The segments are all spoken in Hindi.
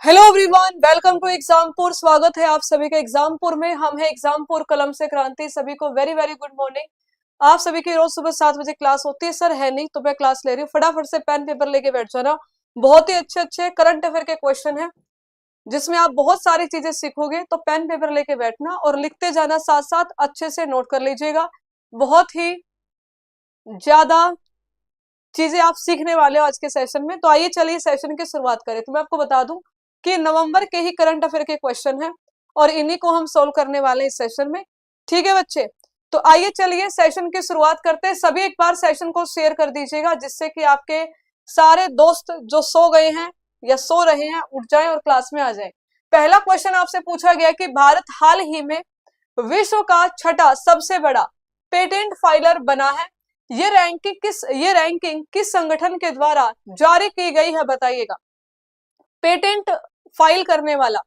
Hello everyone, welcome to Exampur. स्वागत है आप सभी का एग्जामपुर में। हम है एग्जामपुर कलम से क्रांति। सभी को वेरी वेरी गुड मॉर्निंग। आप सभी की रोज सुबह 7 बजे क्लास होती है। सर है नहीं तो मैं क्लास ले रही हूँ। फटाफट से पेन पेपर लेके बैठ जाना। बहुत ही अच्छे अच्छे करंट अफेयर के क्वेश्चन है जिसमें आप बहुत सारी चीजें सीखोगे। तो पेन पेपर लेके बैठना और लिखते जाना, साथ साथ अच्छे से नोट कर लीजिएगा। बहुत ही ज्यादा चीजें आप सीखने वाले हो आज के सेशन में। तो आइए चलिए सेशन की शुरुआत करें। तो मैं आपको बता दूं कि नवंबर के ही करंट अफेयर के क्वेश्चन हैं और इन्हीं को हम सोल्व करने वाले हैं इस सेशन में। ठीक है बच्चे, तो आइए चलिए सेशन की शुरुआत करते हैं। सभी एक बार सेशन को शेयर कर दीजिएगा जिससे कि आपके सारे दोस्त जो सो गए हैं या सो रहे हैं उठ जाएं और क्लास में आ जाएं। पहला क्वेश्चन आपसे पूछा गया कि भारत हाल ही में विश्व का छठा सबसे बड़ा पेटेंट फाइलर बना है। ये रैंकिंग किस संगठन के द्वारा जारी की गई है, बताइएगा। पेटेंट फाइल करने वाला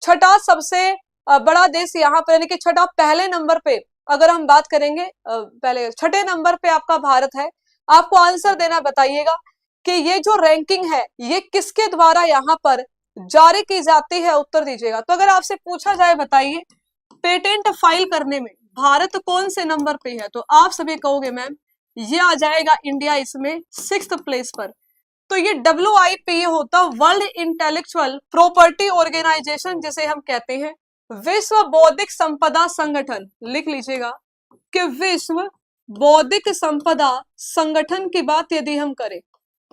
छठा सबसे बड़ा देश यहाँ पर, यानी कि छठा पहले नंबर पे अगर हम बात करेंगे, पहले छठे नंबर पे आपका भारत है। आपको आंसर देना, बताइएगा कि ये जो रैंकिंग है ये किसके द्वारा यहाँ पर जारी की जाती है, उत्तर दीजिएगा। तो अगर आपसे पूछा जाए बताइए पेटेंट फाइल करने में भारत कौन से नंबर पे है, तो आप सभी कहोगे मैम ये आ जाएगा इंडिया इसमें 6th प्लेस पर। तो ये WIPO होता वर्ल्ड इंटेलेक्चुअल प्रॉपर्टी ऑर्गेनाइजेशन जिसे हम कहते हैं, विश्व बौद्धिक संपदा संगठन। लिख लीजिएगा कि विश्व बौद्धिक संपदा संगठन की बात यदि हम करें,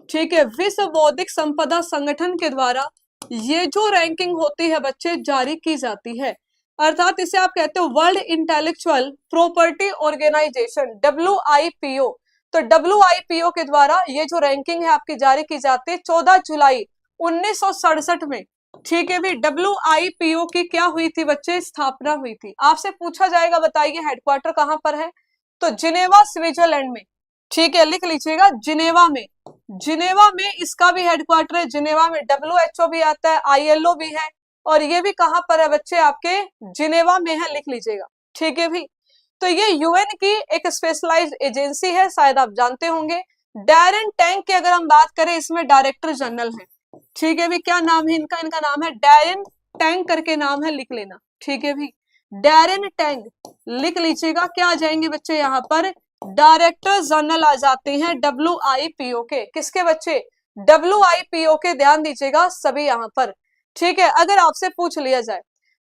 ठीक है, विश्व बौद्धिक संपदा संगठन के द्वारा ये जो रैंकिंग होती है बच्चे जारी की जाती है, अर्थात इसे आप कहते हो World Intellectual Property Organization WIPO। तो WIPO के द्वारा ये जो रैंकिंग है आपकी जारी की जाती है 14 जुलाई 1967 में। ठीक है भी, WIPO की क्या हुई थी बच्चे, स्थापना हुई थी। आपसे पूछा जाएगा बताइए हेडक्वार्टर कहाँ पर है, तो जिनेवा स्विट्जरलैंड में। ठीक है, लिख लीजिएगा जिनेवा में। जिनेवा में इसका भी हेडक्वार्टर है। जिनेवा में WHO भी आता है, ILO भी है, और ये भी कहां पर है बच्चे, आपके जिनेवा में है। लिख लीजिएगा, ठीक है भी। तो ये UN की एक स्पेशलाइज्ड एजेंसी है, शायद आप जानते होंगे। डैरेन टैंक की अगर हम बात करें, इसमें डायरेक्टर जनरल है। ठीक है भी, क्या नाम है इनका, इनका नाम है डैरेन टैंक करके नाम है, लिख लेना। ठीक है भी, डैरेन टैंक लिख लीजिएगा। क्या आ जाएंगे बच्चे यहाँ पर, डायरेक्टर जनरल आ जाते हैं WIPO के। किसके बच्चे, WIPO के। ध्यान दीजिएगा सभी यहाँ पर। ठीक है, अगर आपसे पूछ लिया जाए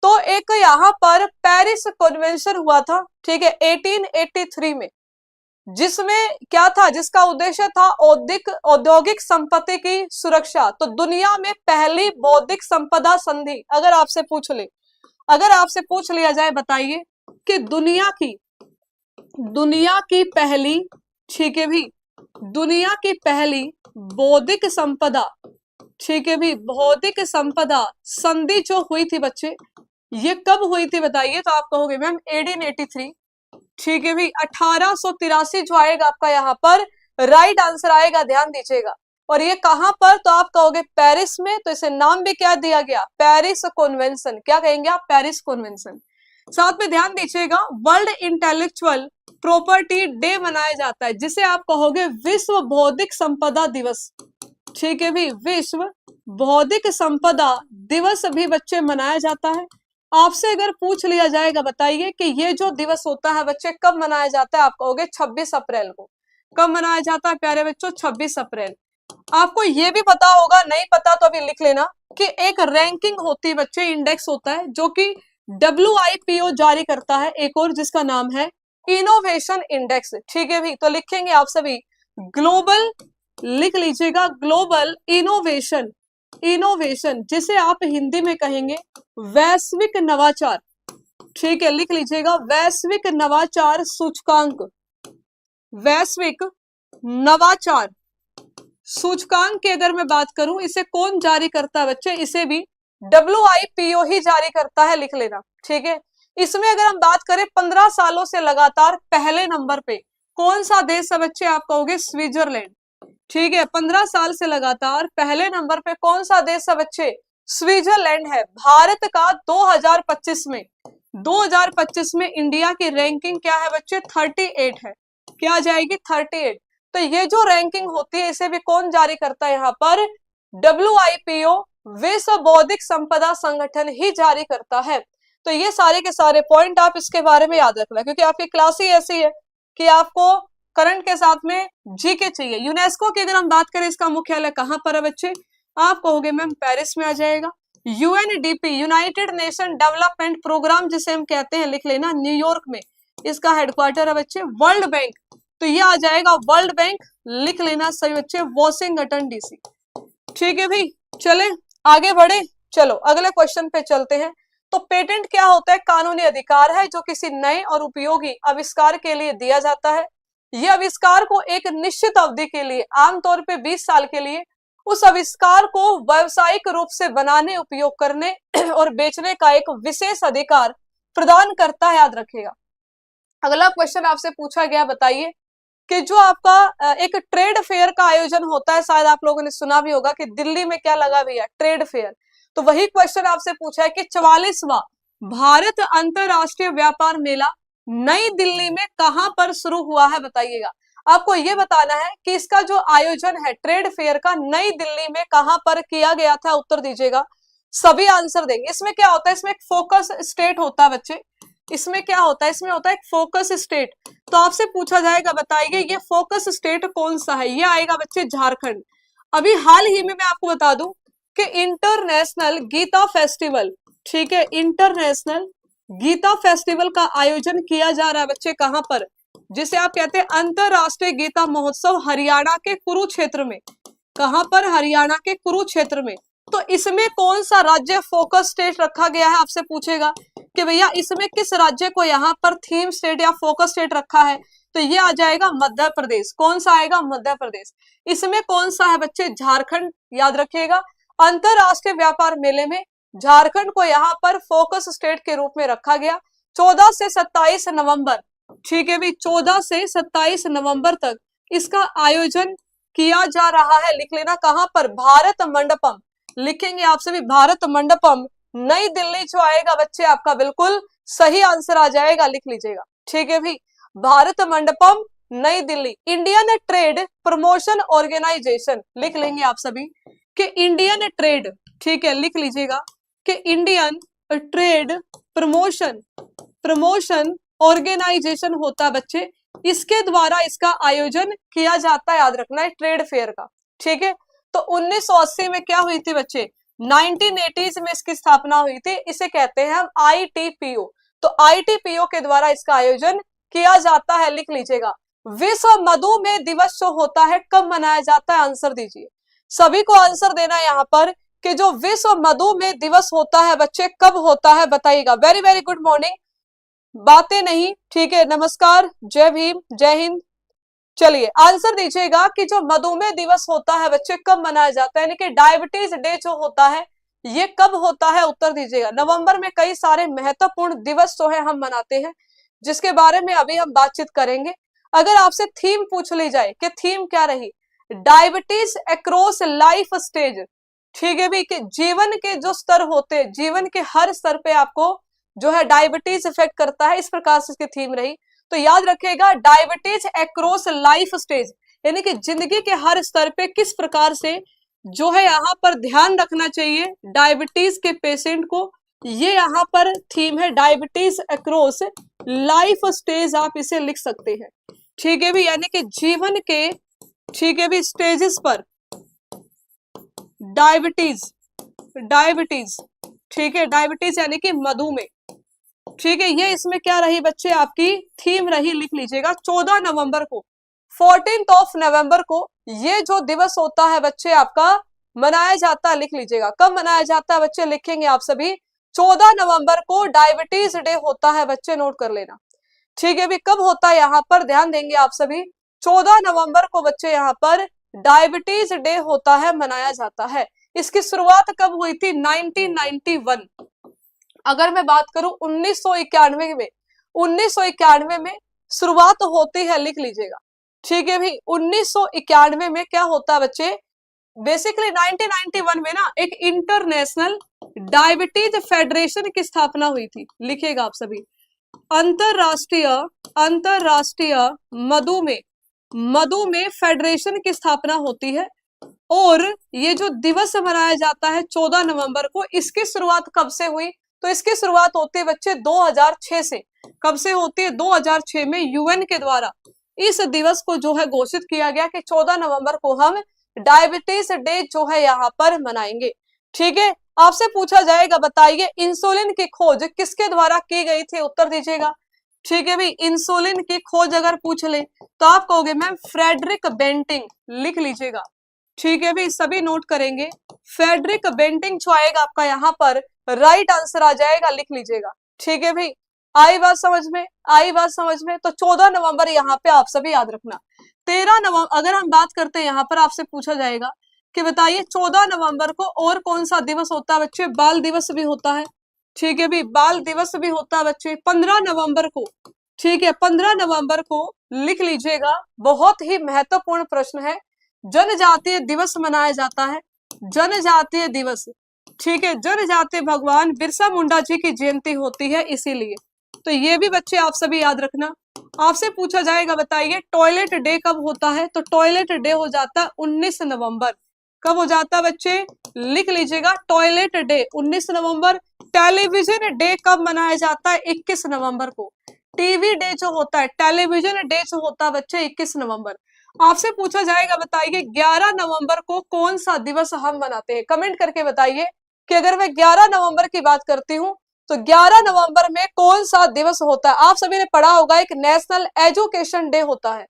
तो एक यहाँ पर पेरिस कन्वेंशन हुआ था, ठीक है, 1883 में, जिसमें क्या था, जिसका उद्देश्य था औद्योगिक संपत्ति की सुरक्षा। तो दुनिया में पहली बौद्धिक संपदा संधि अगर आपसे पूछ ले, अगर आपसे पूछ लिया जाए बताइए कि दुनिया की पहली, ठीक है भी, दुनिया की पहली बौद्धिक संपदा, ठीक है भी, बौद्धिक संपदा संधि जो हुई थी बच्चे, ये कब हुई थी बताइए। तो आप कहोगे मैम 1883। ठीक है भी, 1883 जो आएगा आपका यहाँ पर राइट आंसर आएगा। ध्यान दीजिएगा, और ये कहां पर, तो आप कहोगे पेरिस में। तो इसे नाम भी क्या दिया गया, पेरिस कन्वेंशन। क्या कहेंगे आप, पेरिस कन्वेंशन। साथ में ध्यान दीजिएगा वर्ल्ड इंटेलेक्चुअल प्रॉपर्टी डे मनाया जाता है, जिसे आप कहोगे विश्व बौद्धिक संपदा दिवस। ठीक है भी, विश्व बौद्धिक संपदा दिवस भी बच्चे मनाया जाता है। आपसे अगर पूछ लिया जाएगा बताइए कि ये जो दिवस होता है बच्चे कब मनाया जाता है, आप कहोगे 26 अप्रैल को। कब मनाया जाता है प्यारे बच्चों, 26 अप्रैल। आपको ये भी पता होगा, नहीं पता तो अभी लिख लेना कि एक रैंकिंग होती है बच्चे, इंडेक्स होता है जो कि WIPO जारी करता है, एक और जिसका नाम है इनोवेशन इंडेक्स। ठीक है भी, तो लिखेंगे आप सभी ग्लोबल, लिख लीजिएगा ग्लोबल इनोवेशन, इनोवेशन जिसे आप हिंदी में कहेंगे वैश्विक नवाचार। ठीक है, लिख लीजिएगा वैश्विक नवाचार सूचकांक। वैश्विक नवाचार सूचकांक की अगर मैं बात करूं, इसे कौन जारी करता है बच्चे, इसे भी WIPO ही जारी करता है। लिख लेना, ठीक है। इसमें अगर हम बात करें 15 सालों से लगातार पहले नंबर पे कौन सा देश है बच्चे, आप कहोगे स्विट्जरलैंड। ठीक है, 15 साल से लगातार पहले नंबर पे कौन सा देश है बच्चे, स्विट्जरलैंड है। भारत का 2025 में इंडिया की रैंकिंग क्या है बच्चे, 38 है। क्या आ जाएगी, 38। तो ये जो रैंकिंग होती है इसे भी कौन जारी करता है यहाँ पर, WIPO विश्व बौद्धिक संपदा संगठन ही जारी करता है। तो ये सारे के सारे पॉइंट आप इसके बारे में याद रखना, क्योंकि आपकी क्लास ही ऐसी है कि आपको करंट के साथ में जीके चाहिए। यूनेस्को की अगर हम बात करें, इसका मुख्यालय कहाँ पर है बच्चे? आप कहोगे मैम पेरिस में आ जाएगा। UNDP, United Nation Development Programme जिसे हम कहते हैं, लिख लेना, न्यूयॉर्क में इसका हेडक्वार्टर है बच्चे। वर्ल्ड बैंक, तो ये आ जाएगा वर्ल्ड बैंक, लिख लेना सही बच्चे, वॉशिंगटन डीसी। ठीक है भाई, चले आगे बढ़े। चलो अगले क्वेश्चन पे चलते हैं। तो पेटेंट क्या होता है? कानूनी अधिकार है जो किसी नए और उपयोगी आविष्कार के लिए दिया जाता है। यह आविष्कार को एक निश्चित अवधि के लिए, आमतौर पे 20 साल के लिए, उस आविष्कार को व्यावसायिक रूप से बनाने, उपयोग करने और बेचने का एक विशेष अधिकार प्रदान करता है। याद रखिएगा। अगला क्वेश्चन आपसे पूछा गया, बताइए कि जो आपका एक ट्रेड फेयर का आयोजन होता है, शायद आप लोगों ने सुना भी होगा कि दिल्ली में क्या लगा भैया? Trade fair. तो वही क्वेश्चन आपसे पूछा है कि 44वां भारत अंतरराष्ट्रीय व्यापार मेला नई दिल्ली में कहां पर शुरू हुआ है? बताइएगा। आपको ये बताना है कि इसका जो आयोजन है ट्रेड फेयर का, नई दिल्ली में कहां पर किया गया था? उत्तर दीजिएगा, सभी आंसर देंगे। इसमें क्या होता है? इसमें एक फोकस स्टेट होता है बच्चे। इसमें क्या होता है? इसमें होता है एक फोकस स्टेट। तो आपसे पूछा जाएगा, बताइए ये फोकस स्टेट कौन सा है? ये आएगा बच्चे झारखंड। अभी हाल ही में मैं आपको बता दूं कि इंटरनेशनल गीता फेस्टिवल, ठीक है, इंटरनेशनल गीता फेस्टिवल का आयोजन किया जा रहा है बच्चे। कहां पर? जिसे आप कहते हैं अंतरराष्ट्रीय गीता महोत्सव, हरियाणा के कुरुक्षेत्र में। कहां पर? हरियाणा के कुरुक्षेत्र में। तो इसमें कौन सा राज्य फोकस स्टेट रखा गया है? आपसे पूछेगा कि भैया इसमें किस राज्य को यहाँ पर थीम स्टेट या फोकस स्टेट रखा है? तो ये आ जाएगा मध्य प्रदेश। कौन सा आएगा? मध्य प्रदेश। इसमें कौन सा है बच्चे? झारखंड। याद रखिएगा, अंतरराष्ट्रीय व्यापार मेले में झारखंड को यहाँ पर फोकस स्टेट के रूप में रखा गया। 14 से 27 नवंबर, ठीक है भी, 14 से 27 नवंबर तक इसका आयोजन किया जा रहा है। लिख लेना, कहां पर? भारत मंडपम। लिखेंगे आप सभी, भारत मंडपम, नई दिल्ली जो आएगा बच्चे आपका बिल्कुल सही आंसर आ जाएगा, लिख लीजिएगा। ठीक है भाई, भारत मंडपम, नई Delhi. Indian Trade Promotion Organization, लिख लेंगे आप सभी कि इंडियन ट्रेड, ठीक है, लिख लीजिएगा कि इंडियन ट्रेड प्रमोशन ऑर्गेनाइजेशन होता है बच्चे। इसके द्वारा इसका आयोजन किया जाता है। याद रखना है, ट्रेड फेयर का। ठीक है, तो 1980 में क्या हुई थी बच्चे? 1980s में इसकी स्थापना हुई थी। इसे कहते हैं हम ITPO। तो ITPO के द्वारा इसका आयोजन किया जाता है, लिख लीजिएगा। विश्व मधुमेह दिवस जो होता है कब मनाया जाता है? आंसर दीजिए, सभी को आंसर देना है यहाँ पर कि जो विश्व मधुमेह दिवस होता है बच्चे कब होता है? बताइएगा। वेरी वेरी गुड मॉर्निंग, बातें नहीं, ठीक है, नमस्कार, जय भीम, जय हिंद। चलिए आंसर दीजिएगा कि जो मधुमेह दिवस होता है बच्चे कब मनाया जाता है, यानी कि डायबिटीज डे जो होता है ये कब होता है? उत्तर दीजिएगा। नवंबर में कई सारे महत्वपूर्ण दिवस जो है हम मनाते हैं, जिसके बारे में अभी हम बातचीत करेंगे। अगर आपसे थीम पूछ ली जाए कि थीम क्या रही? Diabetes across life stage. ठीक है भी, कि जीवन के जो स्तर होते हैं, जीवन के हर स्तर पे आपको जो है डायबिटीज इफेक्ट करता है, इस प्रकार से इसकी थीम रही। तो याद रखिएगा, डायबिटीज अक्रॉस लाइफ स्टेज, यानी कि जिंदगी के हर स्तर पे किस प्रकार से जो है यहाँ पर ध्यान रखना चाहिए डायबिटीज के पेशेंट को, ये यहाँ पर थीम है, डायबिटीज अक्रॉस लाइफ स्टेज, आप इसे लिख सकते हैं। ठीक है भी, यानी कि जीवन के, ठीक है भी, स्टेजेस पर डायबिटीज, ठीक है, डायबिटीज यानी कि मधुमेह। ठीक है, ये इसमें क्या रही बच्चे? आपकी थीम रही, लिख लीजिएगा। 14 नवंबर को, 14th ऑफ नवंबर को ये जो दिवस होता है बच्चे आपका मनाया जाता है, लिख लीजिएगा। कब मनाया जाता है बच्चे? लिखेंगे आप सभी, 14 नवंबर को डायबिटीज डे होता है बच्चे, नोट कर लेना। ठीक है भी, कब होता है यहाँ पर? ध्यान देंगे आप सभी, 14 नवंबर को बच्चे यहाँ पर डायबिटीज डे होता है, मनाया जाता है। इसकी शुरुआत कब हुई थी? 1991। अगर मैं बात करूं 1991 में, 1991 में शुरुआत होती है, लिख लीजिएगा। ठीक है भाई, 1991 में क्या होता है बच्चे? बेसिकली 1991 में ना एक इंटरनेशनल डायबिटीज फेडरेशन की स्थापना हुई थी, लिखिएगा आप सभी। अंतरराष्ट्रीय मधुमेह फेडरेशन की स्थापना होती है। और ये जो दिवस मनाया जाता है 14 नवंबर को, इसकी शुरुआत कब से हुई? तो इसकी शुरुआत होती है बच्चे 2006 से। कब से होती है? 2006 में यूएन के द्वारा इस दिवस को जो है घोषित किया गया कि 14 नवंबर को हम डायबिटीज डे जो है यहाँ पर मनाएंगे। ठीक है, आपसे पूछा जाएगा बताइए इंसुलिन की खोज किसके द्वारा की गई थी? उत्तर दीजिएगा। ठीक है भाई, इंसुलिन की खोज अगर पूछ ले तो आप कहोगे मैम फ्रेडरिक बेंटिंग, लिख लीजिएगा। ठीक है भाई, सभी नोट करेंगे। फ्रेडरिक बेंटिंग जो आएगा आपका यहाँ पर राइट आंसर आ जाएगा, लिख लीजिएगा। ठीक है भाई, आई बात समझ में? आई बात समझ में? तो 14 नवंबर यहाँ पे आप सभी याद रखना। 13 नवंबर अगर हम बात करते हैं यहाँ पर आपसे पूछा जाएगा कि बताइए 14 नवंबर को और कौन सा दिवस होता है बच्चे? बाल दिवस भी होता है। ठीक है भाई, बाल दिवस भी होता है बच्चे 15 नवंबर को। ठीक है, 15 नवंबर को लिख लीजिएगा। बहुत ही महत्वपूर्ण प्रश्न है। जनजातीय दिवस मनाया जाता है, जनजातीय दिवस। ठीक है, जनजातीय भगवान बिरसा मुंडा जी की जयंती होती है इसीलिए। तो ये भी बच्चे आप सभी याद रखना। आपसे पूछा जाएगा बताइए टॉयलेट डे कब होता है? तो टॉयलेट डे हो जाता है 19 नवंबर। कब हो जाता है बच्चे? लिख लीजिएगा, टॉयलेट डे 19 नवंबर। टेलीविजन डे कब मनाया जाता है? 21 नवंबर को। टीवी डे जो होता है, टेलीविजन डे जो होता है बच्चे 21 नवंबर। आपसे पूछा जाएगा बताइए 11 नवंबर को कौन सा दिवस हम मनाते हैं? कमेंट करके बताइए कि अगर मैं 11 नवंबर की बात करती हूँ तो 11 नवंबर में कौन सा दिवस होता है? आप सभी ने पढ़ा होगा एक नेशनल एजुकेशन डे होता है।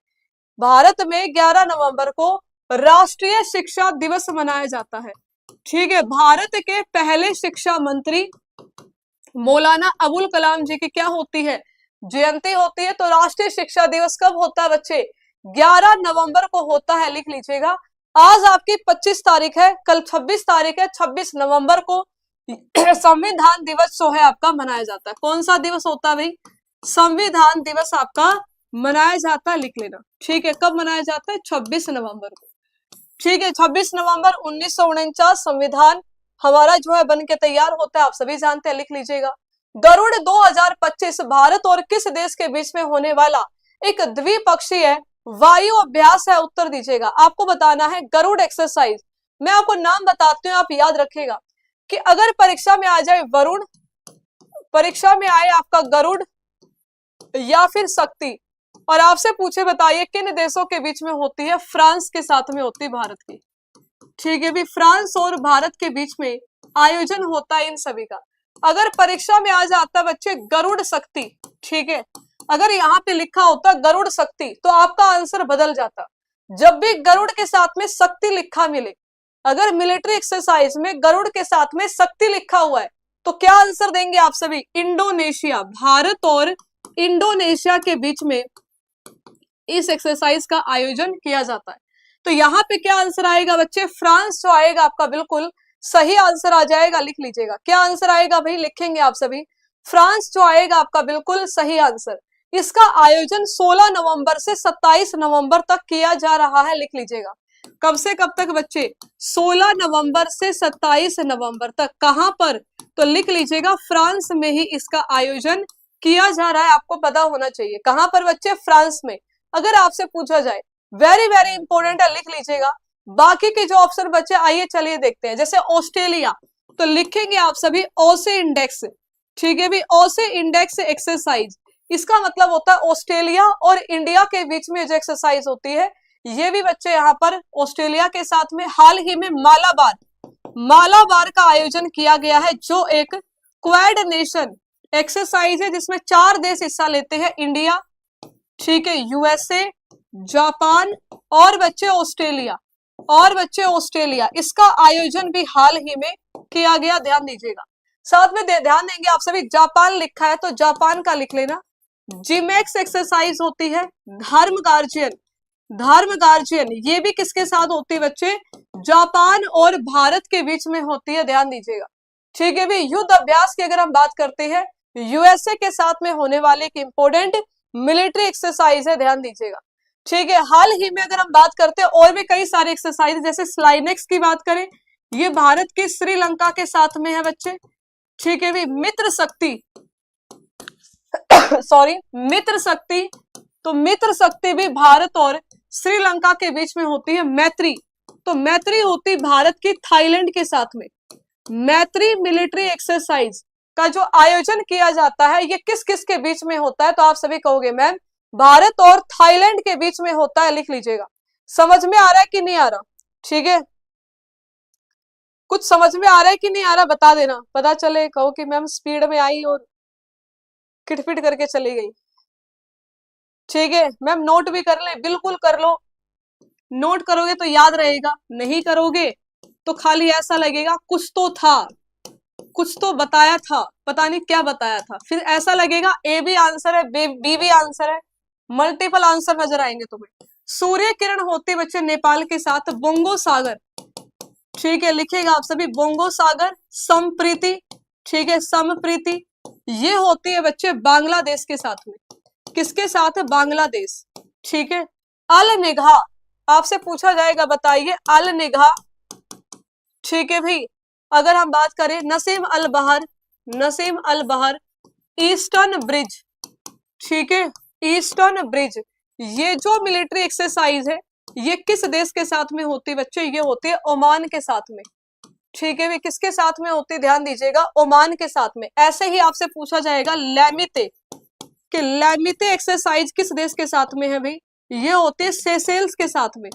भारत में 11 नवंबर को राष्ट्रीय शिक्षा दिवस मनाया जाता है। ठीक है, भारत के पहले शिक्षा मंत्री मौलाना अबुल कलाम जी की क्या होती है? जयंती होती है। तो राष्ट्रीय शिक्षा दिवस कब होता है बच्चे? 11 नवंबर को होता है, लिख लीजिएगा। आज आपकी 25 तारीख है, कल 26 तारीख है। 26 नवंबर को संविधान दिवस जो है आपका मनाया जाता है। कौन सा दिवस होता है भाई? संविधान दिवस आपका मनाया जाता है, लिख लेना। ठीक है, कब मनाया जाता है? 26 नवंबर को। ठीक है, 26 नवंबर 1949 संविधान हमारा जो है बन के तैयार होता है, आप सभी जानते हैं, लिख लीजिएगा। गरुड़ 2025 भारत और किस देश के बीच में होने वाला एक द्विपक्षीय वायु अभ्यास है? उत्तर दीजिएगा। आपको बताना है गरुड़ एक्सरसाइज। मैं आपको नाम बताती हूँ, आप याद रखिएगा कि अगर परीक्षा में आ जाए वरुण, परीक्षा में आए आपका गरुड़ या फिर शक्ति, और आपसे पूछे बताइए किन देशों के बीच में होती है? फ्रांस के साथ में होती है भारत की। ठीक है भी, फ्रांस और भारत के बीच में आयोजन होता है इन सभी का। अगर परीक्षा में आ जाता बच्चे गरुड़ शक्ति, ठीक है, अगर यहाँ पे लिखा होता गरुड़ शक्ति तो आपका आंसर बदल जाता। जब भी गरुड़ के साथ में शक्ति लिखा मिले, अगर मिलिट्री एक्सरसाइज में गरुड़ के साथ में शक्ति लिखा हुआ है तो क्या आंसर देंगे आप सभी? इंडोनेशिया। भारत और इंडोनेशिया के बीच में इस एक्सरसाइज का आयोजन किया जाता है। तो यहाँ पे क्या आंसर आएगा बच्चे? फ्रांस जो आएगा आपका बिल्कुल सही आंसर आ जाएगा, लिख लीजिएगा। क्या आंसर आएगा भाई? लिखेंगे आप सभी। फ्रांस जो आएगा आपका बिल्कुल सही आंसर। इसका आयोजन 16 नवंबर से 27 नवंबर तक किया जा रहा है, लिख लीजिएगा। कब से कब तक बच्चे? 16 नवंबर से 27 नवंबर तक। कहां पर? तो लिख लीजिएगा फ्रांस में ही इसका आयोजन किया जा रहा है, आपको पता होना चाहिए। कहां पर बच्चे? फ्रांस में। अगर आपसे पूछा जाए, वेरी वेरी इंपॉर्टेंट है, लिख लीजिएगा। बाकी के जो ऑप्शन बचे आइए चलिए देखते हैं। जैसे ऑस्ट्रेलिया, तो लिखेंगे आप सभी ओसे इंडेक्स। ठीक है भी, ओसे इंडेक्स एक्सरसाइज, इसका मतलब होता है ऑस्ट्रेलिया और इंडिया के बीच में जो एक्सरसाइज होती है, ये भी बच्चे यहाँ पर ऑस्ट्रेलिया के साथ में हाल ही में मालाबार का आयोजन किया गया है, जो एक क्वाड नेशन एक्सरसाइज है जिसमें 4 देश हिस्सा लेते हैं। इंडिया, ठीक है, यूएसए, जापान और बच्चे ऑस्ट्रेलिया। इसका आयोजन भी हाल ही में किया गया, ध्यान दीजिएगा। साथ में ध्यान देंगे आप सभी, जापान लिखा है तो जापान का लिख लेना। जिमेक्स एक्सरसाइज होती है। धर्म गार्जियन ये भी किसके साथ होती है बच्चे? जापान और भारत के बीच में होती है, ध्यान दीजिएगा। ठीक है भी, युद्ध अभ्यास की अगर हम बात करते हैं, यूएसए के साथ में होने वाले एक इंपॉर्टेंट मिलिट्री एक्सरसाइज है, ध्यान दीजिएगा। ठीक है, हाल ही में अगर हम बात करते हैं और भी कई सारे एक्सरसाइज, जैसे स्लाइनेक्स की बात करें, ये भारत की श्रीलंका के साथ में है बच्चे। ठीक है भी, मित्र शक्ति मित्र शक्ति, तो मित्र शक्ति भी भारत और श्रीलंका के बीच में होती है। मैत्री, तो मैत्री होती भारत की थाईलैंड के साथ में। मैत्री मिलिट्री एक्सरसाइज का जो आयोजन किया जाता है ये किस किस के बीच में होता है? तो आप सभी कहोगे मैम भारत और थाईलैंड के बीच में होता है, लिख लीजिएगा। समझ में आ रहा है कि नहीं आ रहा? ठीक है, कुछ समझ में आ रहा है कि नहीं आ रहा बता देना, पता चले, कहो कि मैम स्पीड में आई और खिटपिट करके चली गई। ठीक है मैम, नोट भी कर ले, बिल्कुल कर लो, नोट करोगे तो याद रहेगा, नहीं करोगे तो खाली ऐसा लगेगा कुछ तो था, कुछ तो बताया था, पता नहीं क्या बताया था, फिर ऐसा लगेगा ए भी आंसर है, बी भी आंसर है, मल्टीपल आंसर नजर आएंगे तुम्हें। सूर्य किरण होती बच्चे नेपाल के साथ बोंगो सागर। ठीक है, लिखेगा आप सभी बोंगो सागर। समप्रीति, ठीक है, समप्रीति ये होती है बच्चे बांग्लादेश के साथ में। किसके साथ है? बांग्लादेश। ठीक है, अल निगाह आपसे पूछा जाएगा, बताइए अल निगाह। ठीक है भाई, अगर हम बात करें नसीम अल बहर, नसीम अल बहर, ईस्टर्न ब्रिज। ठीक है, ईस्टर्न ब्रिज ये जो मिलिट्री एक्सरसाइज है ये किस देश के साथ में होती है बच्चे? ये होती है ओमान के साथ में। ठीक है, किसके साथ में होती है? ध्यान दीजिएगा, ओमान के साथ में। ऐसे ही आपसे पूछा जाएगा लैमिते, कि लैमिते एक्सरसाइज किस देश के साथ में है भाई? ये होते हैं सेशेल्स के साथ में।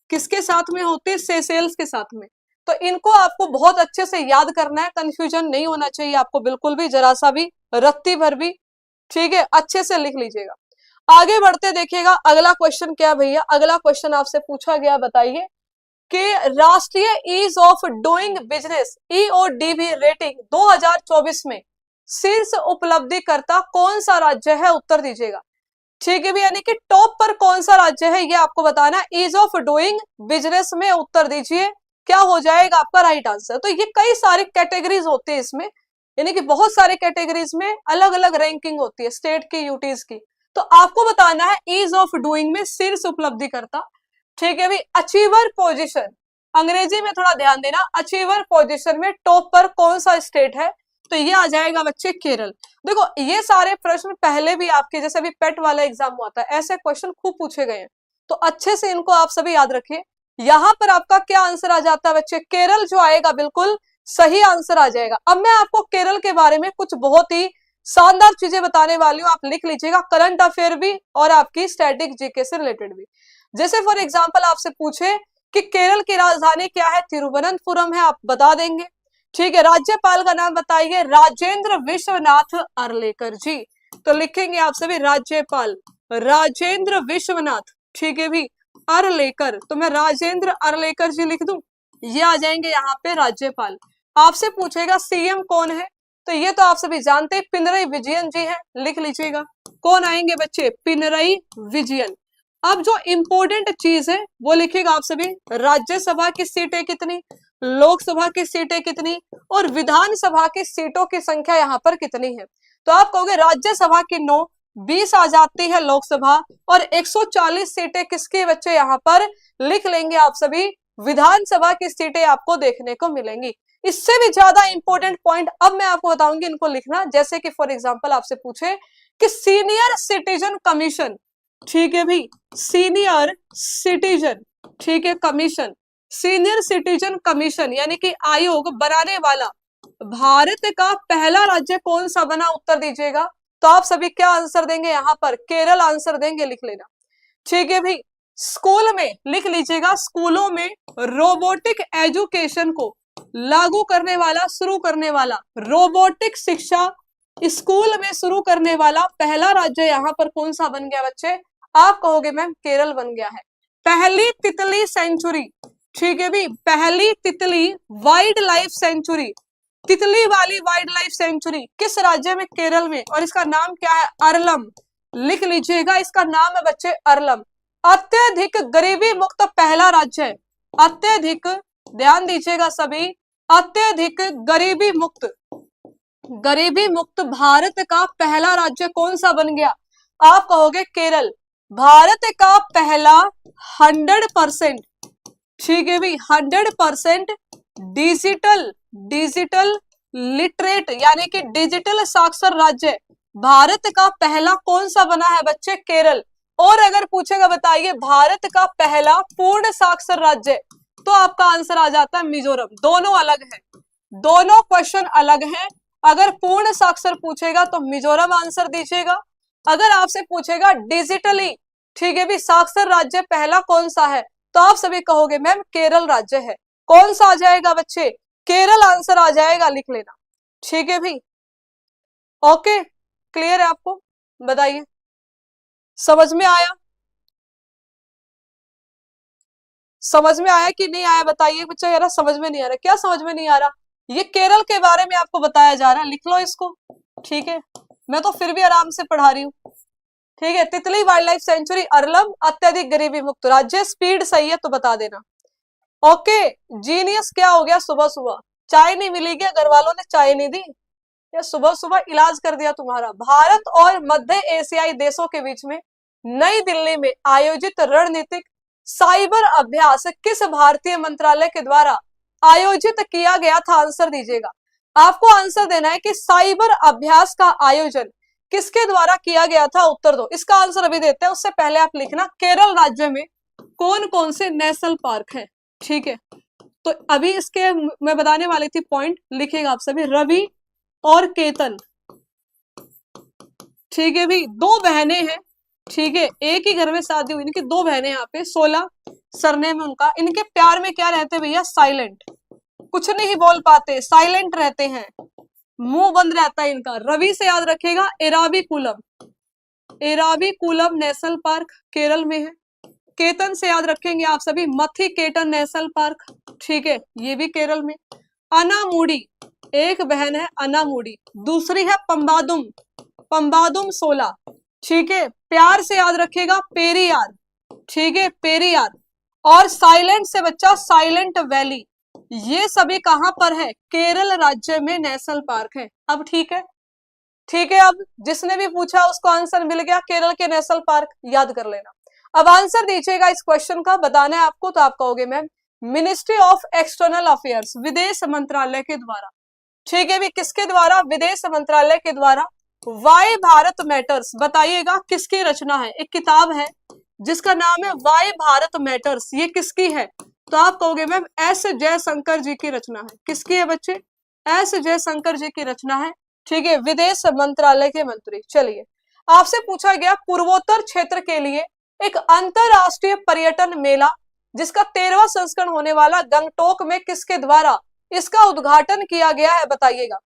किसके साथ में होते हैं? सेशेल्स के साथ में। तो इनको आपको बहुत अच्छे से याद करना है, कंफ्यूजन नहीं होना चाहिए आपको बिल्कुल भी, जरा सा भी, रत्ती भर भी। ठीक है, अच्छे से लिख लीजिएगा। आगे बढ़ते देखिएगा अगला क्वेश्चन क्या भैया, अगला क्वेश्चन आपसे पूछा गया, बताइए कि राष्ट्रीय ease of doing business EODB rating 2024 में शीर्ष उपलब्धिकर्ता कौन सा राज्य है? उत्तर दीजिएगा। ठीक है भी, यानी कि टॉप पर कौन सा राज्य है ये आपको बताना है। ईज ऑफ डूइंग बिजनेस में उत्तर दीजिए, क्या हो जाएगा आपका राइट आंसर? तो ये कई सारी कैटेगरीज होती है इसमें, यानी कि बहुत सारे कैटेगरीज में अलग अलग रैंकिंग होती है स्टेट की, यूटीज की। तो आपको बताना है ईज ऑफ डूइंग में शीर्ष उपलब्धिकर्ता। ठीक है भी, अचीवर पोजीशन, अंग्रेजी में थोड़ा ध्यान देना, अचीवर पोजीशन में टॉप पर कौन सा स्टेट है? तो ये आ जाएगा बच्चे केरल। देखो ये सारे प्रश्न पहले भी आपके, जैसे अभी पेट वाला एग्जाम हुआ था, ऐसे क्वेश्चन खूब पूछे गए हैं, तो अच्छे से इनको आप सभी याद रखिए। यहाँ पर आपका क्या आंसर आ जाता है बच्चे? केरल जो आएगा बिल्कुल सही आंसर आ जाएगा। अब मैं आपको केरल के बारे में कुछ बहुत ही शानदार चीजें बताने वाली हूँ, आप लिख लीजिएगा, करंट अफेयर भी और आपकी स्टैटिक जीके से रिलेटेड भी। जैसे फॉर एग्जाम्पल आपसे पूछे कि केरल की राजधानी क्या है? तिरुवनंतपुरम है, आप बता देंगे। ठीक है, राज्यपाल का नाम बताइए, राजेंद्र विश्वनाथ अर्लेकर जी। तो लिखेंगे आप सभी राज्यपाल राजेंद्र विश्वनाथ, ठीक है भी, अर्लेकर, तो मैं राजेंद्र अर्लेकर जी लिख दूं, ये आ जाएंगे यहाँ पे राज्यपाल। आपसे पूछेगा सीएम कौन है? तो ये तो आप सभी जानते हैं, पिनरई विजयन जी है, लिख लीजिएगा। कौन आएंगे बच्चे? पिनरई विजयन। अब जो इंपॉर्टेंट चीज है वो लिखिएगा आप सभी, राज्यसभा की सीटें कितनी, लोकसभा की सीटें कितनी, और विधानसभा की सीटों की संख्या यहाँ पर कितनी है? तो आप कहोगे राज्यसभा की 9, 20 आ जाती है लोकसभा, और 140 सीटें किसकी बच्चे यहाँ पर? लिख लेंगे आप सभी, विधानसभा की सीटें आपको देखने को मिलेंगी। इससे भी ज्यादा इंपॉर्टेंट पॉइंट अब मैं आपको बताऊंगी, इनको लिखना। जैसे कि फॉर एग्जांपल आपसे पूछे कि सीनियर सिटीजन कमीशन, ठीक है भाई, सीनियर सिटीजन, ठीक है, कमीशन, सीनियर सिटीजन कमीशन यानी कि आयोग बनाने वाला भारत का पहला राज्य कौन सा बना? उत्तर दीजिएगा। तो आप सभी क्या आंसर देंगे यहाँ पर? केरल आंसर देंगे, लिख लेना। ठीक है भाई, स्कूल में लिख लीजिएगा, स्कूलों में रोबोटिक एजुकेशन को लागू करने वाला, शुरू करने वाला, रोबोटिक शिक्षा स्कूल में शुरू करने वाला पहला राज्य यहाँ पर कौन सा बन गया बच्चे? आप कहोगे मैम केरल बन गया है। पहली तितली सेंचुरी, ठीक है भी, पहली तितली वाइल्ड लाइफ सेंचुरी, तितली वाली वाइल्ड लाइफ सेंचुरी किस राज्य में? केरल में, और इसका नाम क्या है? अरलम, लिख लीजिएगा, इसका नाम है बच्चे अरलम। अत्यधिक गरीबी मुक्त पहला राज्य है, अत्यधिक, ध्यान दीजिएगा सभी, अत्यधिक गरीबी मुक्त, गरीबी मुक्त भारत का पहला राज्य कौन सा बन गया? आप कहोगे केरल। भारत का पहला 100%, ठीक है भाई, 100% डिजिटल, डिजिटल लिटरेट यानी कि डिजिटल साक्षर राज्य भारत का पहला कौन सा बना है बच्चे? केरल। और अगर पूछेगा बताइए भारत का पहला पूर्ण साक्षर राज्य, तो आपका आंसर आ जाता है मिजोरम। दोनों अलग है, दोनों क्वेश्चन अलग हैं। अगर पूर्ण साक्षर पूछेगा तो मिजोरम आंसर दीजिएगा। अगर आपसे पूछेगा डिजिटली, ठीक है भी, साक्षर राज्य पहला कौन सा है, तो आप सभी कहोगे मैम केरल राज्य है। कौन सा आ जाएगा बच्चे, केरल आंसर आ जाएगा, लिख लेना। ठीक है भाई, ओके, क्लियर है आपको? बताइए, समझ में आया? समझ में आया कि नहीं आया बताइए बच्चा। यार समझ में नहीं आ रहा, क्या समझ में नहीं आ रहा? ये केरल के बारे में आपको बताया जा रहा है, लिख लो इसको। ठीक है, मैं तो फिर भी आराम से पढ़ा रही हूँ। ठीक है, तितली वाइल्ड लाइफ सेंचुरी अरलम, अत्यधिक गरीबी मुक्त राज्य, स्पीड सही है तो बता देना। ओके, जीनियस क्या हो गया? सुबह सुबह चाय नहीं मिली क्या? घर वालों ने चाय नहीं दी या सुबह सुबह इलाज कर दिया तुम्हारा? भारत और मध्य एशियाई देशों के बीच में नई दिल्ली में आयोजित रणनीतिक साइबर अभ्यास किस भारतीय मंत्रालय के द्वारा आयोजित किया गया था? आंसर दीजिएगा। आपको आंसर देना है कि साइबर अभ्यास का आयोजन किसके द्वारा किया गया था, उत्तर दो। इसका आंसर अभी देते हैं, उससे पहले आप लिखना केरल राज्य में कौन कौन से नेशनल पार्क हैं। ठीक है, तो अभी इसके मैं बताने वाली थी पॉइंट, लिखेगा आप सभी। रवि और केतन, ठीक है भाई, दो बहनें हैं। ठीक है, एक ही घर में शादी हुई, इनकी दो बहनें यहाँ पे, 16 सरनेम है उनका। इनके प्यार में क्या रहते भैया? साइलेंट, कुछ नहीं बोल पाते, साइलेंट रहते हैं, मुंह बंद रहता है इनका। रवि से याद रखेगा एराविकुलम, एराविकुलम नेशनल पार्क केरल में है। केतन से याद रखेंगे आप सभी मथिकेटन नेशनल पार्क, ठीक है, ये भी केरल में। अनामुडी, एक बहन है अनामुडी, दूसरी है पंबादुम, पंबादुम 16, ठीक है। प्यार से याद रखेगा पेरियार, ठीक है, पेरियार। और साइलेंट से बच्चा साइलेंट वैली, ये सभी कहां पर है? केरल राज्य में नेशनल पार्क है। अब ठीक है, ठीक है, अब जिसने भी पूछा उसको आंसर मिल गया, केरल के नेशनल पार्क याद कर लेना। अब आंसर दीजिएगा इस क्वेश्चन का, बताना है आपको, तो आप कहोगे ma'am ministry of external affairs, विदेश मंत्रालय के द्वारा। ठीक है भी, किसके द्वारा? विदेश मंत्रालय के द्वारा। वाई भारत मैटर्स, बताइएगा किसकी रचना है? एक किताब है जिसका नाम है वाई भारत मैटर्स, ये किसकी है? तो आप कहोगे मैम एस जयशंकर जी की रचना है। किसकी है बच्चे? एस जयशंकर जी की रचना है। ठीक है, विदेश मंत्रालय के मंत्री। चलिए, आपसे पूछा गया पूर्वोत्तर क्षेत्र के लिए एक अंतरराष्ट्रीय पर्यटन मेला जिसका 13वां संस्करण होने वाला गंगटोक में किसके द्वारा इसका उद्घाटन किया गया है? बताइएगा,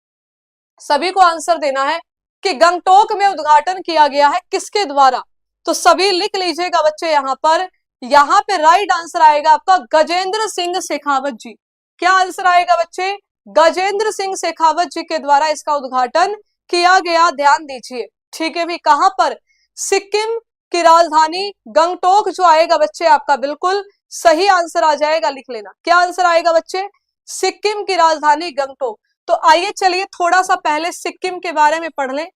सभी को आंसर देना है कि गंगटोक में उद्घाटन किया गया है किसके द्वारा। तो सभी लिख लीजिएगा बच्चे यहाँ पर। यहाँ पे राइट आंसर आएगा आपका गजेंद्र सिंह शेखावत जी। क्या आंसर आएगा बच्चे? गजेंद्र सिंह शेखावत जी के द्वारा इसका उद्घाटन किया गया, ध्यान दीजिए। ठीक है भी, कहां पर? सिक्किम की राजधानी गंगटोक जो आएगा बच्चे आपका बिल्कुल सही आंसर आ जाएगा, लिख लेना। क्या आंसर आएगा बच्चे? सिक्किम की राजधानी गंगटोक। तो आइए चलिए थोड़ा सा पहले सिक्किम के बारे में पढ़ लें,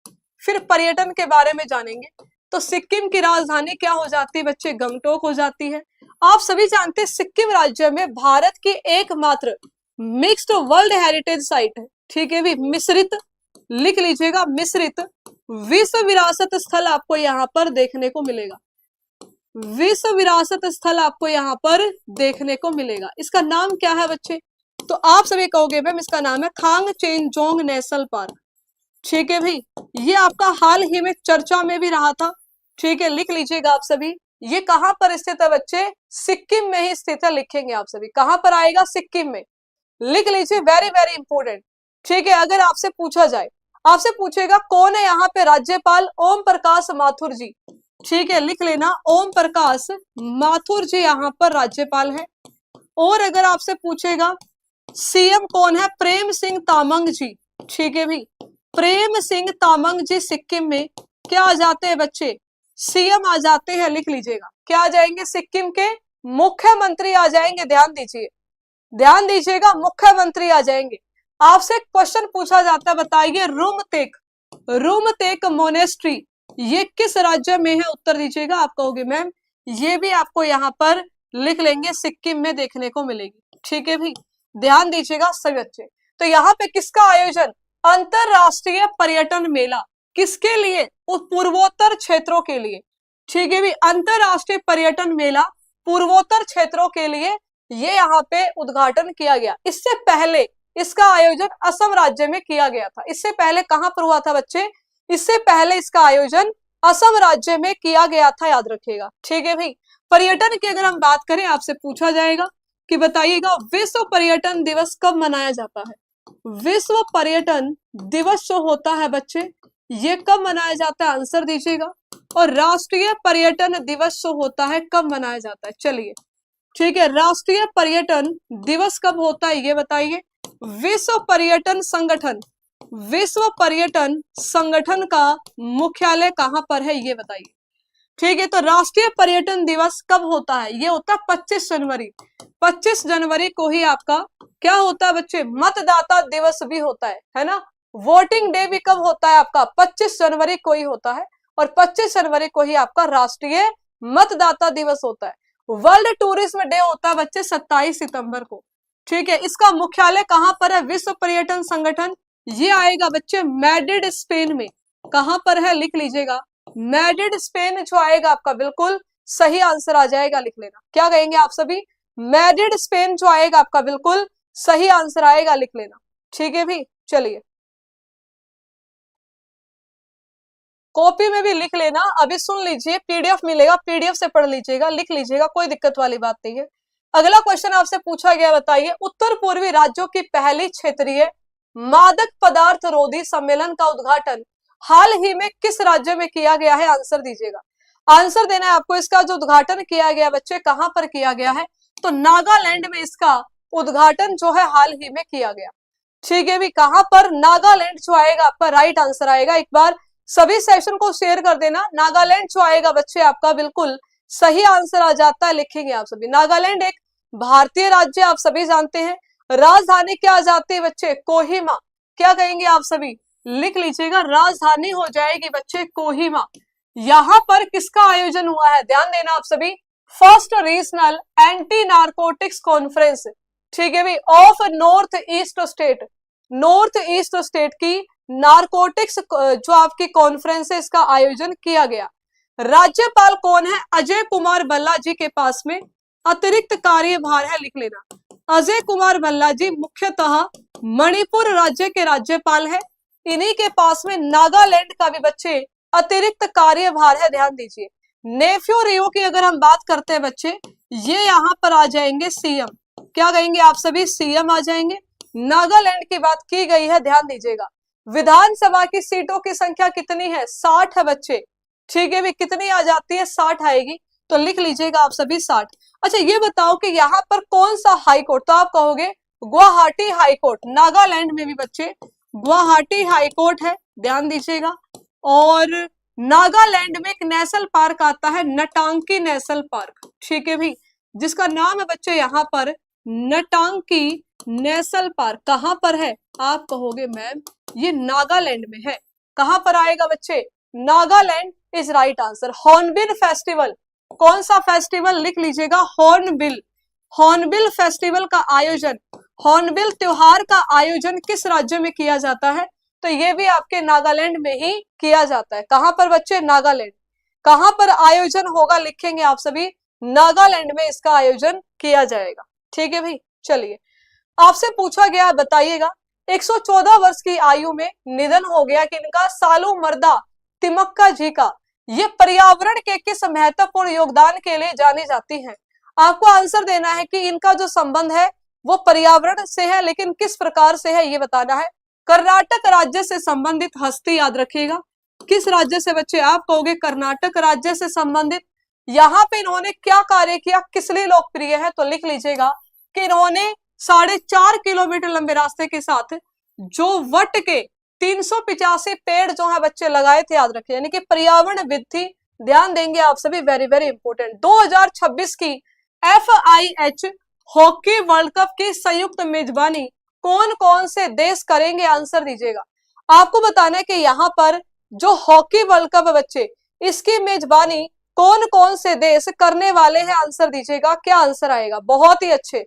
फिर पर्यटन के बारे में जानेंगे। तो सिक्किम की राजधानी क्या हो जाती है बच्चे? गंगटोक हो जाती है। आप सभी जानते हैं सिक्किम राज्य में भारत की एकमात्र मिक्स्ड वर्ल्ड हेरिटेज साइट है। ठीक है भी, मिश्रित, लिख लीजिएगा मिश्रित विश्व विरासत स्थल आपको यहाँ पर देखने को मिलेगा। विश्व विरासत स्थल आपको यहाँ पर देखने को मिलेगा। इसका नाम क्या है बच्चे? तो आप सभी कहोगे मैम इसका नाम है खांगचेनजोंग नेशनल पार्क। ठीक है भाई, ये आपका हाल ही में चर्चा में भी रहा था। ठीक है, लिख लीजिएगा आप सभी। ये कहां पर स्थित है बच्चे? सिक्किम में ही स्थित है, लिखेंगे आप सभी। कहां पर आएगा? सिक्किम में, लिख लीजिए, वेरी वेरी इंपोर्टेंट। ठीक है, अगर आपसे पूछा जाए, आपसे पूछेगा कौन है यहाँ पे राज्यपाल? ओम प्रकाश माथुर जी। ठीक है, लिख लेना, ओम प्रकाश माथुर जी यहाँ पर राज्यपाल है। और अगर आपसे पूछेगा सीएम कौन है? प्रेम सिंह तामंग जी। ठीक है भाई, प्रेम सिंह तामंग जी सिक्किम में क्या आ जाते हैं बच्चे? सीएम आ जाते हैं, लिख लीजिएगा। क्या आ जाएंगे? सिक्किम के मुख्यमंत्री आ जाएंगे। ध्यान दीजिए, ध्यान दीजिएगा, मुख्यमंत्री आ जाएंगे। आपसे क्वेश्चन पूछा जाता है, बताइए रुमतेक, रुमतेक मोनेस्ट्री ये किस राज्य में है? उत्तर दीजिएगा। आप कहोगे मैम ये भी आपको यहाँ पर लिख लेंगे, सिक्किम में देखने को मिलेगी। ठीक है भाई, ध्यान दीजिएगा सभी बच्चे। तो यहाँ पे किसका आयोजन? अंतरराष्ट्रीय पर्यटन मेला। किसके लिए? पूर्वोत्तर क्षेत्रों के लिए। ठीक है भी, अंतरराष्ट्रीय पर्यटन मेला पूर्वोत्तर क्षेत्रों के लिए ये यहाँ पे उद्घाटन किया गया। इससे पहले इसका आयोजन असम राज्य में किया गया था। इससे पहले कहां पर हुआ था बच्चे? इससे पहले इसका आयोजन असम राज्य में किया गया था, याद रखिएगा। ठीक है भाई। पर्यटन की अगर हम बात करें, आपसे पूछा जाएगा कि बताइएगा विश्व पर्यटन दिवस कब मनाया जाता है? विश्व पर्यटन दिवस जो होता है बच्चे, ये कब मनाया जाता है? आंसर दीजिएगा। और राष्ट्रीय पर्यटन दिवस जो होता है कब मनाया जाता है? चलिए ठीक है, राष्ट्रीय पर्यटन दिवस कब होता है ये बताइए। विश्व पर्यटन संगठन, विश्व पर्यटन संगठन का मुख्यालय कहां पर है ये बताइए। ठीक है, तो राष्ट्रीय पर्यटन दिवस कब होता है? ये होता है 25 जनवरी। 25 जनवरी को ही आपका क्या होता है बच्चे? मतदाता दिवस भी होता है ना। वोटिंग डे भी कब होता है आपका? 25 जनवरी को ही होता है। और 25 जनवरी को ही आपका राष्ट्रीय मतदाता दिवस होता है। वर्ल्ड टूरिज्म डे होता है बच्चे 27 सितंबर को। ठीक है, इसका मुख्यालय कहां पर है? विश्व पर्यटन संगठन, ये आएगा बच्चे मैड्रिड स्पेन में। कहां पर है? लिख लीजिएगा, मैड्रिड स्पेन जो आएगा आपका, बिल्कुल सही आंसर आ जाएगा, लिख लेना। क्या कहेंगे आप सभी? मैड्रिड स्पेन जो आएगा आपका, बिल्कुल सही आंसर आएगा, लिख लेना। ठीक है भी, चलिए कॉपी में भी लिख लेना। अभी सुन लीजिए, पीडीएफ मिलेगा, पीडीएफ से पढ़ लीजिएगा, लिख लीजिएगा, कोई दिक्कत वाली बात नहीं है। अगला क्वेश्चन आपसे पूछा गया, बताइए उत्तर पूर्वी राज्यों की पहली क्षेत्रीय मादक पदार्थ रोधी सम्मेलन का उद्घाटन हाल ही में किस राज्य में किया गया है? आंसर दीजिएगा। आंसर देना है आपको। इसका जो उद्घाटन किया गया बच्चे, कहां पर किया गया है? तो नागालैंड में इसका उद्घाटन जो है हाल ही में किया गया। ठीक है भी, कहां पर? नागालैंड जो आएगा आपका राइट आंसर आएगा। एक बार सभी सेशन को शेयर कर देना। नागालैंड जो आएगा बच्चे आपका, बिल्कुल सही आंसर आ जाता है, लिखेंगे आप सभी। नागालैंड एक भारतीय राज्य, आप सभी जानते हैं। राजधानी क्या आ जाती है बच्चे? कोहिमा। क्या कहेंगे आप सभी? लिख लीजिएगा, राजधानी हो जाएगी बच्चे कोहिमा। यहां पर किसका आयोजन हुआ है? ध्यान देना आप सभी, first regional anti narcotics conference. ठीक है भाई, of north east state, north east state की नारकोटिक्स जो आपकी कॉन्फ्रेंस है, इसका आयोजन किया गया। राज्यपाल कौन है? अजय कुमार भल्ला जी के पास में अतिरिक्त कार्यभार है, लिख लेना। अजय कुमार भल्ला जी मुख्यतः मणिपुर राज्य के राज्यपाल है। इन्हीं के पास में नागालैंड का भी बच्चे अतिरिक्त कार्यभार है, ध्यान दीजिए। नेफ्यू रियो की अगर हम बात करते हैं बच्चे, ये यहाँ पर आ जाएंगे सीएम। क्या कहेंगे आप सभी? सीएम आ जाएंगे। नागालैंड की बात की गई है, ध्यान दीजिएगा। विधानसभा की सीटों की संख्या कितनी है? 60 है बच्चे। ठीक है भी, कितनी आ जाती है? 60 आएगी, तो लिख लीजिएगा आप सभी 60। अच्छा ये बताओ कि यहाँ पर कौन सा हाई कोर्ट? तो आप कहोगे गुवाहाटी हाई कोर्ट। नागालैंड में भी बच्चे गुवाहाटी हाई कोर्ट है, ध्यान दीजिएगा। और नागालैंड में एक नेशनल पार्क आता है, नटांकी नेशनल पार्क। ठीक है भी, जिसका नाम है बच्चे यहाँ पर नटांकी नेशनल पार्क। कहां पर है? आप कहोगे मैम ये नागालैंड में है। कहां पर आएगा बच्चे? Nagaland is right answer. Hornbill festival, कौन सा फेस्टिवल? लिख लीजिएगा, हॉर्नबिल। हॉर्नबिल फेस्टिवल का आयोजन, हॉर्नबिल त्योहार का आयोजन किस राज्य में किया जाता है? तो ये भी आपके नागालैंड में ही किया जाता है। कहां पर बच्चे? नागालैंड। कहां पर आयोजन होगा? लिखेंगे आप सभी, नागालैंड में इसका आयोजन किया जाएगा। ठीक है भाई, चलिए आपसे पूछा गया, बताइएगा 114 वर्ष की आयु में निधन हो गया किनका? सालू मर्दा तिमक्का जी का। ये पर्यावरण के किस महत्वपूर्ण योगदान के लिए जानी जाती हैं? आपको आंसर देना है कि इनका जो संबंध है वो पर्यावरण से है, लेकिन किस प्रकार से है ये बताना है। कर्नाटक राज्य से संबंधित हस्ती, याद रखिएगा। किस राज्य से बच्चे? आप कहोगे कर्नाटक राज्य से संबंधित। यहाँ पे इन्होंने क्या कार्य किया, किस लिए लोकप्रिय है? तो लिख लीजिएगा कि इन्होंने 4.5 किलोमीटर लंबे रास्ते के साथ जो वट के 385 पेड़ जो है बच्चे लगाए थे, याद रखिए, यानी कि पर्यावरणविद थी। ध्यान देंगे आप सभी, वेरी वेरी इंपोर्टेंट। 2026 की FIH हॉकी वर्ल्ड कप की संयुक्त मेजबानी कौन कौन से देश करेंगे? आंसर दीजिएगा। आपको बताना है कि यहाँ पर जो हॉकी वर्ल्ड कप है बच्चे, इसकी मेजबानी कौन कौन से देश करने वाले हैं? आंसर दीजिएगा, क्या आंसर आएगा? बहुत ही अच्छे,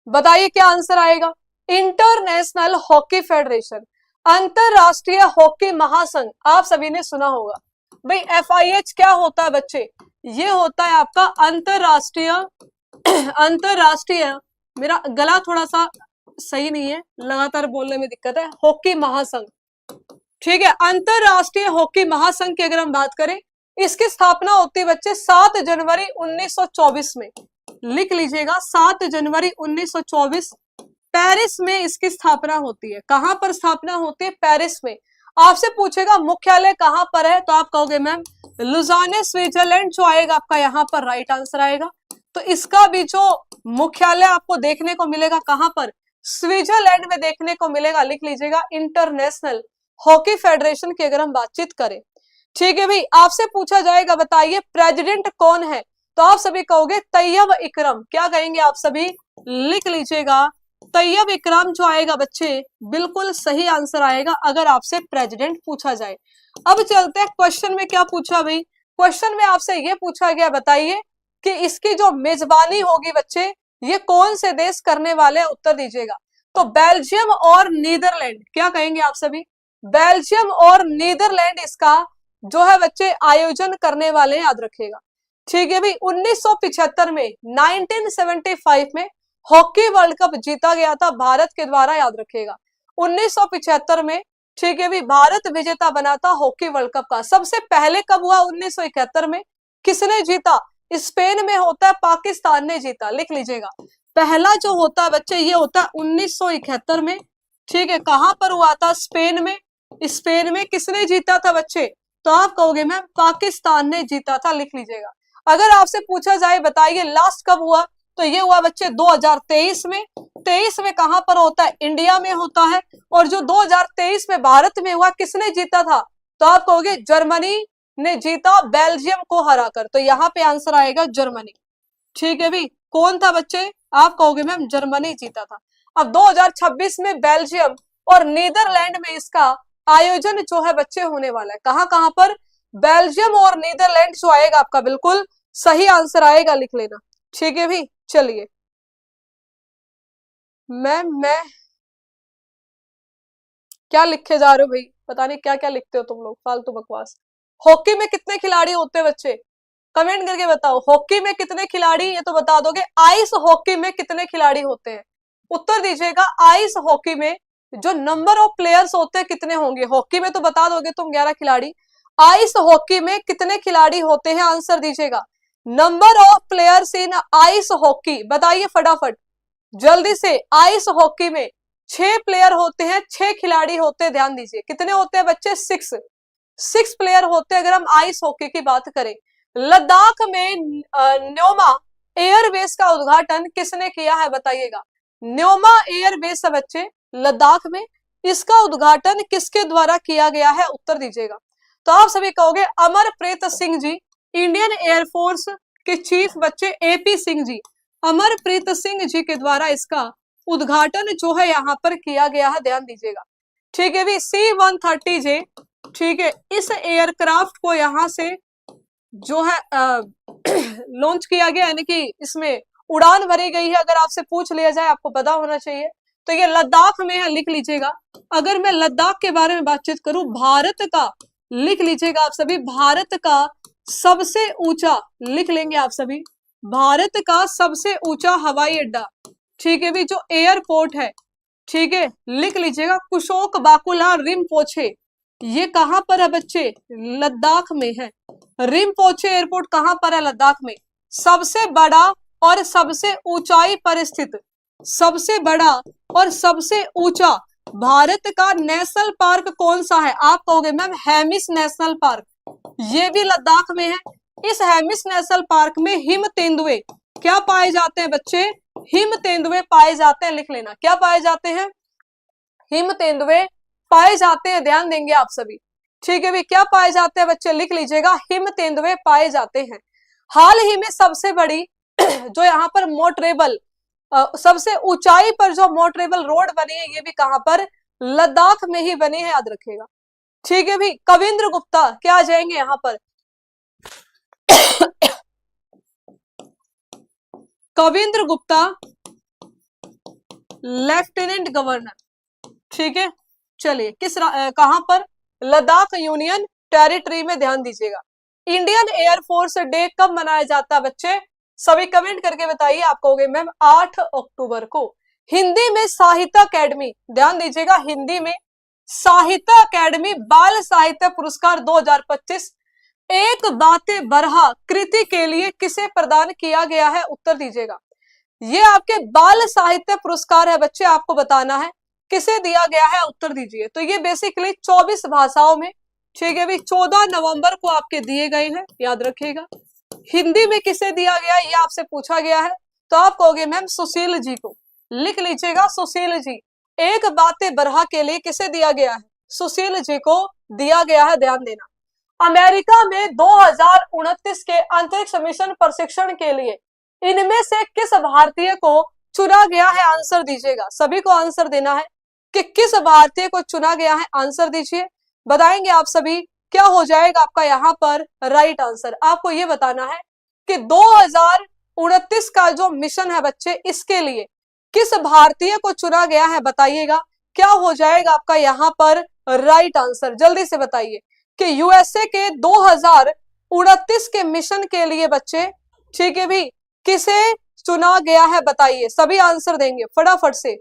बताइए क्या आंसर आएगा? इंटरनेशनल हॉकी फेडरेशन, अंतरराष्ट्रीय हॉकी महासंघ। आप सभी ने सुना होगा भाई। FIH क्या होता है बच्चे? ये होता है आपका अंतरराष्ट्रीय अंतरराष्ट्रीय, मेरा गला थोड़ा सा सही नहीं है, लगातार बोलने में दिक्कत है, हॉकी महासंघ, ठीक है, अंतरराष्ट्रीय हॉकी महासंघ की अगर हम बात करें, इसकी स्थापना होती है बच्चे 7 जनवरी 1924 में, लिख लीजिएगा 7 जनवरी 1924 पेरिस में इसकी स्थापना होती है। कहां पर स्थापना होती है? पेरिस में। आपसे पूछेगा मुख्यालय कहां पर है, तो आप कहोगे मैम लुजाने स्विट्जरलैंड, जो आएगा आपका यहाँ पर राइट आंसर आएगा। तो इसका भी जो मुख्यालय आपको देखने को मिलेगा कहां पर, स्विट्जरलैंड में देखने को मिलेगा, लिख लीजिएगा इंटरनेशनल हॉकी फेडरेशन की अगर हम बातचीत करें। ठीक है भाई, आपसे पूछा जाएगा बताइए प्रेसिडेंट कौन है, तो आप सभी कहोगे तैयब इकरम। क्या कहेंगे आप सभी, लिख लीजिएगा तैयब इकराम, जो आएगा बच्चे बिल्कुल सही आंसर आएगा अगर आपसे प्रेसिडेंट पूछा जाए। अब चलते हैं क्वेश्चन में, क्या पूछा भाई, क्वेश्चन में आपसे ये पूछा गया बताइए कि इसकी जो मेजबानी होगी बच्चे, ये कौन से देश करने वाले हैं, उत्तर दीजिएगा। तो बेल्जियम और नीदरलैंड, क्या कहेंगे आप सभी, बेल्जियम और नीदरलैंड इसका जो है बच्चे आयोजन करने वाले, याद रखिएगा। ठीक है भाई, 1975 में 1975 में हॉकी वर्ल्ड कप जीता गया था भारत के द्वारा, याद रखिएगा 1975 में। ठीक है भाई, भारत विजेता बना था हॉकी वर्ल्ड कप का। सबसे पहले कब हुआ, 1971 में। किसने जीता, स्पेन में होता है, पाकिस्तान ने जीता, लिख लीजिएगा। पहला जो होता है बच्चे ये होता है 1971 में। ठीक है, कहां पर हुआ था, स्पेन में। स्पेन में किसने जीता था बच्चे, तो आप कहोगे मैम पाकिस्तान ने जीता था, लिख लीजिएगा। अगर आपसे पूछा जाए बताइए लास्ट कब हुआ, तो ये हुआ बच्चे 2023 में। 23 में कहां पर होता है, इंडिया में होता है। और जो 2023 में भारत में हुआ, किसने जीता था, तो आप कहोगे जर्मनी ने जीता बेल्जियम को हराकर, तो यहाँ पे आंसर आएगा जर्मनी। ठीक है भाई, कौन था बच्चे, आप कहोगे मैम जर्मनी जीता था। अब 2026 में बेल्जियम और नीदरलैंड में इसका आयोजन जो है बच्चे होने वाला है। कहां कहां पर, बेल्जियम और नीदरलैंड जो आएगा आपका बिल्कुल सही आंसर आएगा, लिख लेना। ठीक है भाई, चलिए मैं क्या लिखे जा रहे हो भाई, पता नहीं क्या क्या लिखते हो तुम लोग, फालतू बकवास। हॉकी में कितने खिलाड़ी होते हैं बच्चे, कमेंट करके बताओ, हॉकी में कितने खिलाड़ी, ये तो बता दोगे। आइस हॉकी में कितने खिलाड़ी होते हैं, उत्तर दीजिएगा। आइस हॉकी में जो नंबर ऑफ प्लेयर्स होते हैं कितने होंगे, हॉकी में तो बता दोगे तुम 11 खिलाड़ी, आइस हॉकी में कितने खिलाड़ी होते हैं, आंसर दीजिएगा। Number of players in ice hockey, बताइए फटाफट जल्दी से। आइस हॉकी में 6 प्लेयर होते हैं, 6 खिलाड़ी होते हैं, ध्यान दीजिए। कितने होते हैं बच्चे, 6 प्लेयर होते हैं अगर हम आइस हॉकी की बात करें। लद्दाख में न्योमा एयरबेस का उद्घाटन किसने किया है, बताइएगा। न्योमा एयरबेस है बच्चे लद्दाख में, इसका उद्घाटन किसके द्वारा किया गया है, उत्तर दीजिएगा। तो आप सभी कहोगे अमरप्रीत सिंह जी, इंडियन एयरफोर्स के चीफ बच्चे एपी सिंह जी, अमरप्रीत सिंह जी के द्वारा इसका उद्घाटन जो है यहाँ पर किया गया है, ध्यान दीजिएगा। ठीक है भी, C-130J, ठीक है, इस एयरक्राफ्ट को यहाँ से जो है लॉन्च किया गया, यानी कि इसमें उड़ान भरी गई है। अगर आपसे पूछ लिया जाए, आपको पता होना चाहिए, तो ये लद्दाख में है, लिख लीजिएगा। अगर मैं लद्दाख के बारे में बातचीत करूं, भारत का, लिख लीजिएगा आप सभी, भारत का सबसे ऊंचा, लिख लेंगे आप सभी, भारत का सबसे ऊंचा हवाई अड्डा, ठीक है भी, जो एयरपोर्ट है, ठीक है, लिख लीजिएगा कुशोक बाकुला रिम्पोचे। ये कहां पर है बच्चे, लद्दाख में है। रिम्पोचे एयरपोर्ट कहां पर है, लद्दाख में। सबसे बड़ा और सबसे ऊंचाई पर स्थित, सबसे बड़ा और सबसे ऊंचा भारत का नेशनल पार्क कौन सा है, आप कहोगे मैम हेमिस नेशनल पार्क, ये भी लद्दाख में है। इस हेमिस नेशनल पार्क में हिम तेंदुए क्या पाए जाते हैं बच्चे, हिम तेंदुए पाए जाते हैं, लिख लेना। क्या पाए जाते हैं, हिम तेंदुए पाए जाते हैं, ध्यान देंगे आप सभी। ठीक है भी, क्या पाए जाते हैं बच्चे, लिख लीजिएगा, हिम तेंदुए पाए जाते हैं। हाल ही में सबसे बड़ी जो यहाँ पर मोटरेबल, सबसे ऊंचाई पर जो मोटरेबल रोड बनी है, ये भी कहां पर, लद्दाख में ही बनी है, याद रखिएगा। ठीक है भी, कविंद्र गुप्ता क्या आ जाएंगे यहाँ पर कविंद्र गुप्ता लेफ्टिनेंट गवर्नर, ठीक है। चलिए कहां पर, लद्दाख यूनियन टेरिटरी में, ध्यान दीजिएगा। इंडियन एयरफोर्स डे कब मनाया जाता है बच्चे, सभी कमेंट करके बताइए। आप कहोगे मैम 8 अक्टूबर को। हिंदी में साहित्य अकेडमी, ध्यान दीजिएगा, हिंदी में साहित्य अकेडमी बाल साहित्य पुरस्कार 2025 एक बातें बरहा कृति के लिए किसे प्रदान किया गया है? उत्तर दीजिएगा। ये आपके बाल साहित्य पुरस्कार है बच्चे, आपको बताना है किसे दिया गया है, उत्तर दीजिए। तो ये बेसिकली 24 भाषाओं में, ठीक है भाई, 14 नवंबर को आपके दिए गए हैं, याद रखिएगा। हिंदी में किसे दिया गया ये आपसे पूछा गया है, तो आप कहोगे मैम सुशील जी को, लिख लीजिएगा सुशील जी। एक बातें बरहा के लिए किसे दिया गया है? सुशील जी को दिया गया है, ध्यान देना। अमेरिका में 2029 के अंतरिक्ष मिशन प्रशिक्षण के लिए इनमें से किस भारतीय को चुना गया है? आंसर दीजिएगा, सभी को आंसर देना है कि किस भारतीय को चुना गया है, आंसर दीजिए। बताएंगे आप सभी, क्या हो जाएगा आपका यहाँ पर राइट आंसर। आपको ये बताना है कि 2029 का जो मिशन है बच्चे, इसके लिए किस भारतीय को चुना गया है, बताइएगा क्या हो जाएगा आपका यहाँ पर राइट आंसर। जल्दी से बताइए कि यूएसए के 2029 के मिशन के लिए बच्चे, ठीक है भी, किसे चुना गया है, बताइए। सभी आंसर देंगे फटाफट से।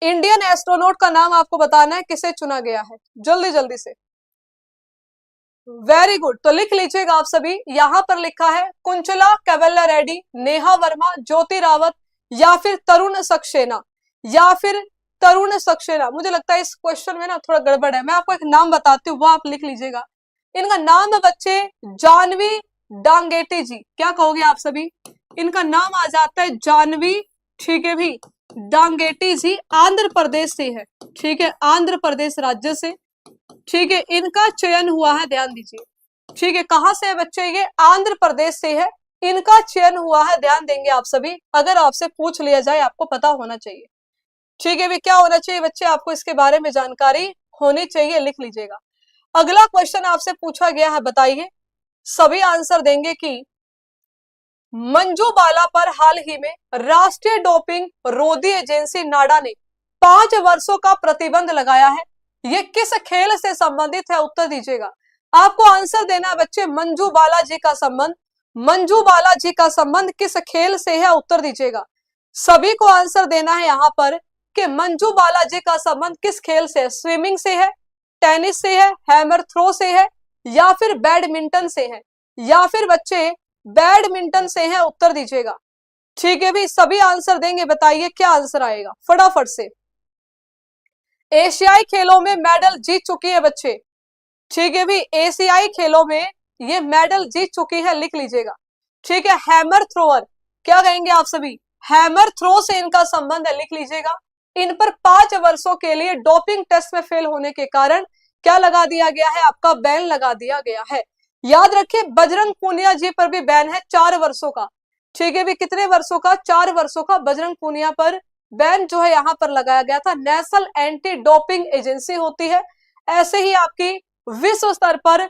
इंडियन एस्ट्रोनॉट का नाम आपको बताना है, किसे चुना गया है, जल्दी जल्दी से। वेरी गुड, तो लिख लीजिएगा आप सभी। यहां पर लिखा है कुंचला कैवेल्ला रेड्डी, नेहा वर्मा, ज्योति रावत या फिर तरुण सक्सेना, या फिर तरुण सक्सेना। मुझे लगता है इस क्वेश्चन में ना थोड़ा गड़बड़ है, मैं आपको एक नाम बताती हूँ, वो आप लिख लीजिएगा। इनका नाम है बच्चे जानवी डांगेटी जी। क्या कहोगे आप सभी? इनका नाम आ जाता है जानवी, ठीक है भी, डांगेटी जी, आंध्र प्रदेश से है, ठीक है, आंध्र प्रदेश राज्य से, ठीक है। इनका चयन हुआ है, ध्यान दीजिए, ठीक है। कहां से है बच्चे? ये आंध्र प्रदेश से है, इनका चयन हुआ है, ध्यान देंगे आप सभी। अगर आपसे पूछ लिया जाए, आपको पता होना चाहिए, ठीक है भी। क्या होना चाहिए बच्चे? आपको इसके बारे में जानकारी होनी चाहिए, लिख लीजिएगा। अगला क्वेश्चन आपसे पूछा गया है, बताइए, सभी आंसर देंगे कि मंजू बाला पर हाल ही में राष्ट्रीय डोपिंग रोधी एजेंसी नाडा ने 5 वर्षों का प्रतिबंध लगाया है, ये किस खेल से संबंधित है? उत्तर दीजिएगा। आपको आंसर देना है बच्चे, मंजू बाला जी का संबंध, मंजू बाला जी का संबंध किस खेल से है? उत्तर दीजिएगा। सभी को आंसर देना है यहाँ पर कि मंजू बाला जी का संबंध किस खेल से है? स्विमिंग से है, टेनिस से है, हैमर थ्रो से है, या फिर बैडमिंटन से है, या फिर बच्चे बैडमिंटन से है? उत्तर दीजिएगा, ठीक है भी। सभी आंसर देंगे, बताइए क्या आंसर आएगा फटाफट से। एशियाई खेलों में मेडल जीत चुकी है बच्चे, ठीक है भी, एशियाई खेलों में ये मेडल जीत चुकी है, लिख लीजिएगा, ठीक है। हैमर थ्रोअर, क्या कहेंगे आप सभी? हैमर थ्रो से इनका संबंध है, लिख लीजिएगा। इन पर 5 वर्षों के लिए डोपिंग टेस्ट में फेल होने के कारण क्या लगा दिया गया है? आपका बैन लगा दिया गया है। याद रखिए, बजरंग पूनिया जी पर भी बैन है 4 वर्षों का, ठीक है भी। कितने वर्षों का? 4 वर्षों का बजरंग पूनिया पर बैन जो है यहाँ पर लगाया गया था। नेशनल एंटी डोपिंग एजेंसी होती है, ऐसे ही आपकी विश्व स्तर पर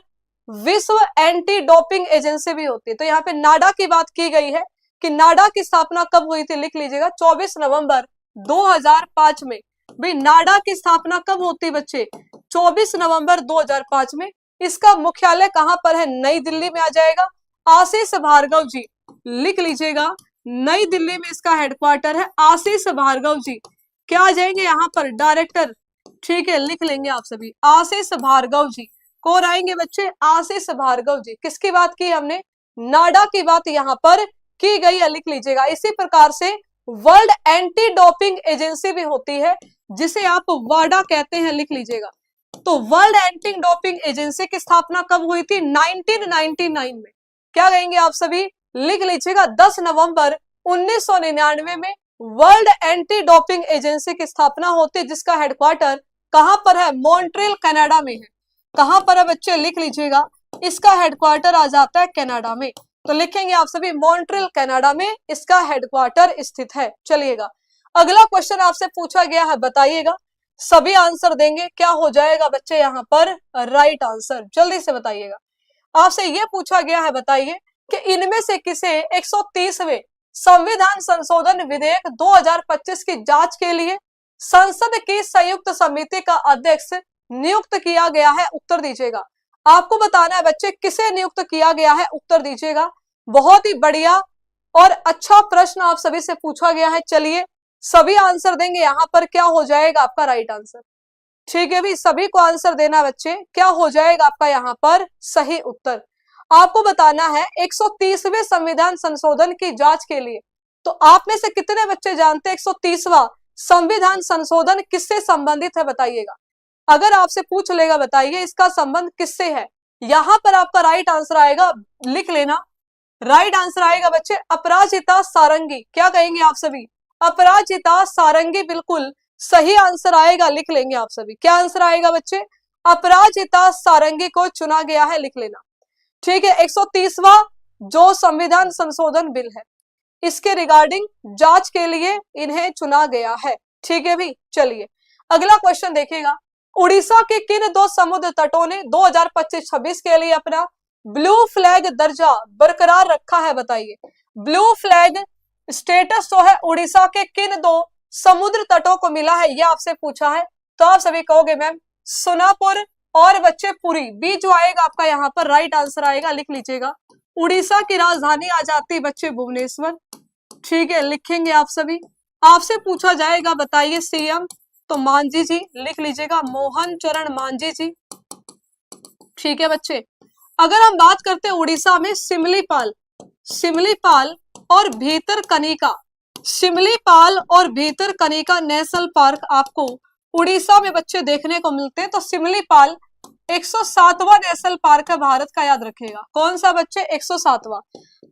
विश्व एंटी डोपिंग एजेंसी भी होती है। तो यहाँ पे नाडा की बात की गई है कि नाडा की स्थापना कब हुई थी, लिख लीजिएगा, 24 नवंबर 2005 में। भाई नाडा की स्थापना कब होती बच्चे? 24 नवंबर 2005 में। इसका मुख्यालय कहां पर है? नई दिल्ली में आ जाएगा। आशीष भार्गव जी, लिख लीजिएगा, नई दिल्ली में इसका हेडक्वार्टर है। आशीष भार्गव जी क्या आ जाएंगे यहाँ पर? डायरेक्टर, ठीक है, लिख लेंगे आप सभी। आशीष भार्गव जी कौन आएंगे बच्चे? आशीष भार्गव जी। किसकी बात की हमने? नाडा की बात यहाँ पर की गई है, लिख लीजिएगा। इसी प्रकार से वर्ल्ड एंटी डोपिंग एजेंसी भी होती है, जिसे आप वाडा कहते हैं, लिख लीजिएगा। तो वर्ल्ड एंटी डोपिंग एजेंसी की स्थापना कब हुई थी? 1999 में। क्या कहेंगे आप सभी? लिख लीजिएगा, 10 नवंबर 1999 में वर्ल्ड एंटी डोपिंग एजेंसी की स्थापना होती है, जिसका हेडक्वार्टर कहां पर है? मॉन्ट्रियल कनाडा में है। कहां पर है बच्चे? लिख लीजिएगा, इसका हेडक्वार्टर आ जाता है कनाडा में। तो लिखेंगे आप सभी, मॉन्ट्रियल कनाडा में इसका हेडक्वार्टर स्थित है। चलिएगा, अगला क्वेश्चन आपसे पूछा गया है, बताइएगा। सभी आंसर देंगे, क्या हो जाएगा बच्चे यहाँ पर राइट आंसर? जल्दी से बताइएगा। आपसे यह पूछा गया है, बताइए कि इनमें से किसे 130वें संविधान संशोधन विधेयक 2025 की जांच के लिए संसद की संयुक्त समिति का अध्यक्ष नियुक्त किया गया है? उत्तर दीजिएगा। आपको बताना है बच्चे, किसे नियुक्त किया गया है? उत्तर दीजिएगा। बहुत ही बढ़िया और अच्छा प्रश्न आप सभी से पूछा गया है। चलिए सभी आंसर देंगे, यहाँ पर क्या हो जाएगा आपका राइट आंसर। ठीक है भी, सभी को आंसर देना बच्चे, क्या हो जाएगा आपका यहाँ पर सही उत्तर। आपको बताना है 130वें संविधान संशोधन की जांच के लिए, तो आप में से कितने बच्चे जानते हैं 130वां संविधान संशोधन किससे संबंधित है, बताइएगा। अगर आपसे पूछ लेगा बताइए इसका संबंध किससे है, यहां पर आपका राइट आंसर आएगा, लिख लेना। राइट आंसर आएगा बच्चे अपराजिता सारंगी। क्या कहेंगे आप सभी, अपराजिता सारंगी बिल्कुल सही आंसर आएगा, लिख लेंगे आप सभी। क्या आंसर आएगा बच्चे, अपराजिता सारंगी को चुना गया है, लिख लेना। ठीक है, 130वां जो संविधान संशोधन बिल है इसके रिगार्डिंग जांच के लिए इन्हें चुना गया है। ठीक है भी, चलिए अगला क्वेश्चन देखिएगा। उड़ीसा के किन दो समुद्र तटों ने 2025-26 के लिए अपना ब्लू फ्लैग दर्जा बरकरार रखा है, बताइए। ब्लू फ्लैग स्टेटस जो है उड़ीसा के किन दो समुद्र तटों को मिला है, यह आपसे पूछा है। तो आप सभी कहोगे मैम सोनापुर और बच्चे पुरी, बी जो आएगा आपका यहाँ पर राइट आंसर आएगा, लिख लीजिएगा। उड़ीसा की राजधानी आ जाती है बच्चे भुवनेश्वर। ठीक है, लिखेंगे आप सभी। आपसे पूछा जाएगा बताइए सीएम, तो मांझी जी, लिख लीजिएगा मोहन चरण मांझी जी। ठीक है बच्चे, अगर हम बात करते हैं उड़ीसा में सिमलीपाल, सिमलीपाल और भीतरकनिका, सिमलीपाल और भीतरकनिका नेशनल पार्क आपको उड़ीसा में बच्चे देखने को मिलते हैं। तो सिमलीपाल 107वां नेशनल पार्क है भारत का, याद रखिएगा। कौन सा बच्चे, 107वां।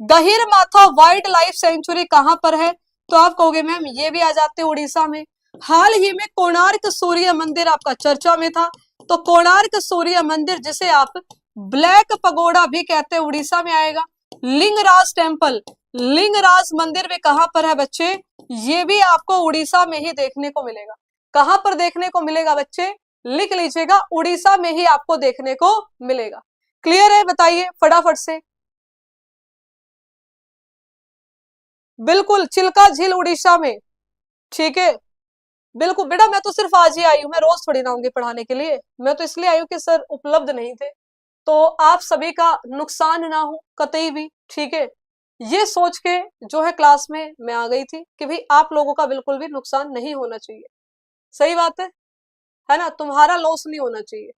गहिरमाथा वाइल्ड लाइफ सेंचुरी कहां पर है, तो आप कहोगे मैम ये भी आ जाते हैं उड़ीसा में। हाल ही में कोणार्क सूर्य मंदिर आपका चर्चा में था, तो कोणार्क सूर्य मंदिर जिसे आप ब्लैक पगोड़ा भी कहते हैं उड़ीसा में आएगा। लिंगराज टेम्पल, लिंगराज मंदिर भी कहां पर है बच्चे, ये भी आपको उड़ीसा में ही देखने को मिलेगा। कहां पर देखने को मिलेगा बच्चे, लिख लीजिएगा उड़ीसा में ही आपको देखने को मिलेगा। क्लियर है, बताइए फटाफट से। बिल्कुल, चिल्का झील उड़ीसा में। ठीक है, बिल्कुल बेटा, मैं तो सिर्फ आज ही आई हूँ, मैं रोज थोड़ी ना आऊंगी पढ़ाने के लिए। मैं तो इसलिए आई हूँ कि सर उपलब्ध नहीं थे, तो आप सभी का नुकसान ना हो कतई भी। ठीक है, ये सोच के जो है क्लास में मैं आ गई थी कि भाई आप लोगों का बिल्कुल भी नुकसान नहीं होना चाहिए। सही बात है ना, तुम्हारा लॉस नहीं होना चाहिए,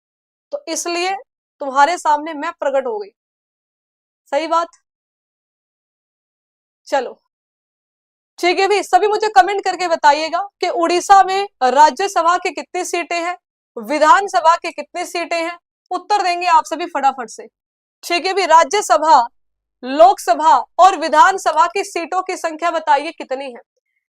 तो इसलिए तुम्हारे सामने मैं प्रकट हो गई। सही बात, चलो ठीक है भी, सभी मुझे कमेंट करके बताइएगा कि उड़ीसा में राज्यसभा की कितनी सीटें हैं, विधानसभा की कितनी सीटें हैं। उत्तर देंगे आप सभी फटाफट से। ठीक है भी, राज्यसभा, लोकसभा और विधानसभा की सीटों की संख्या बताइए कितनी है।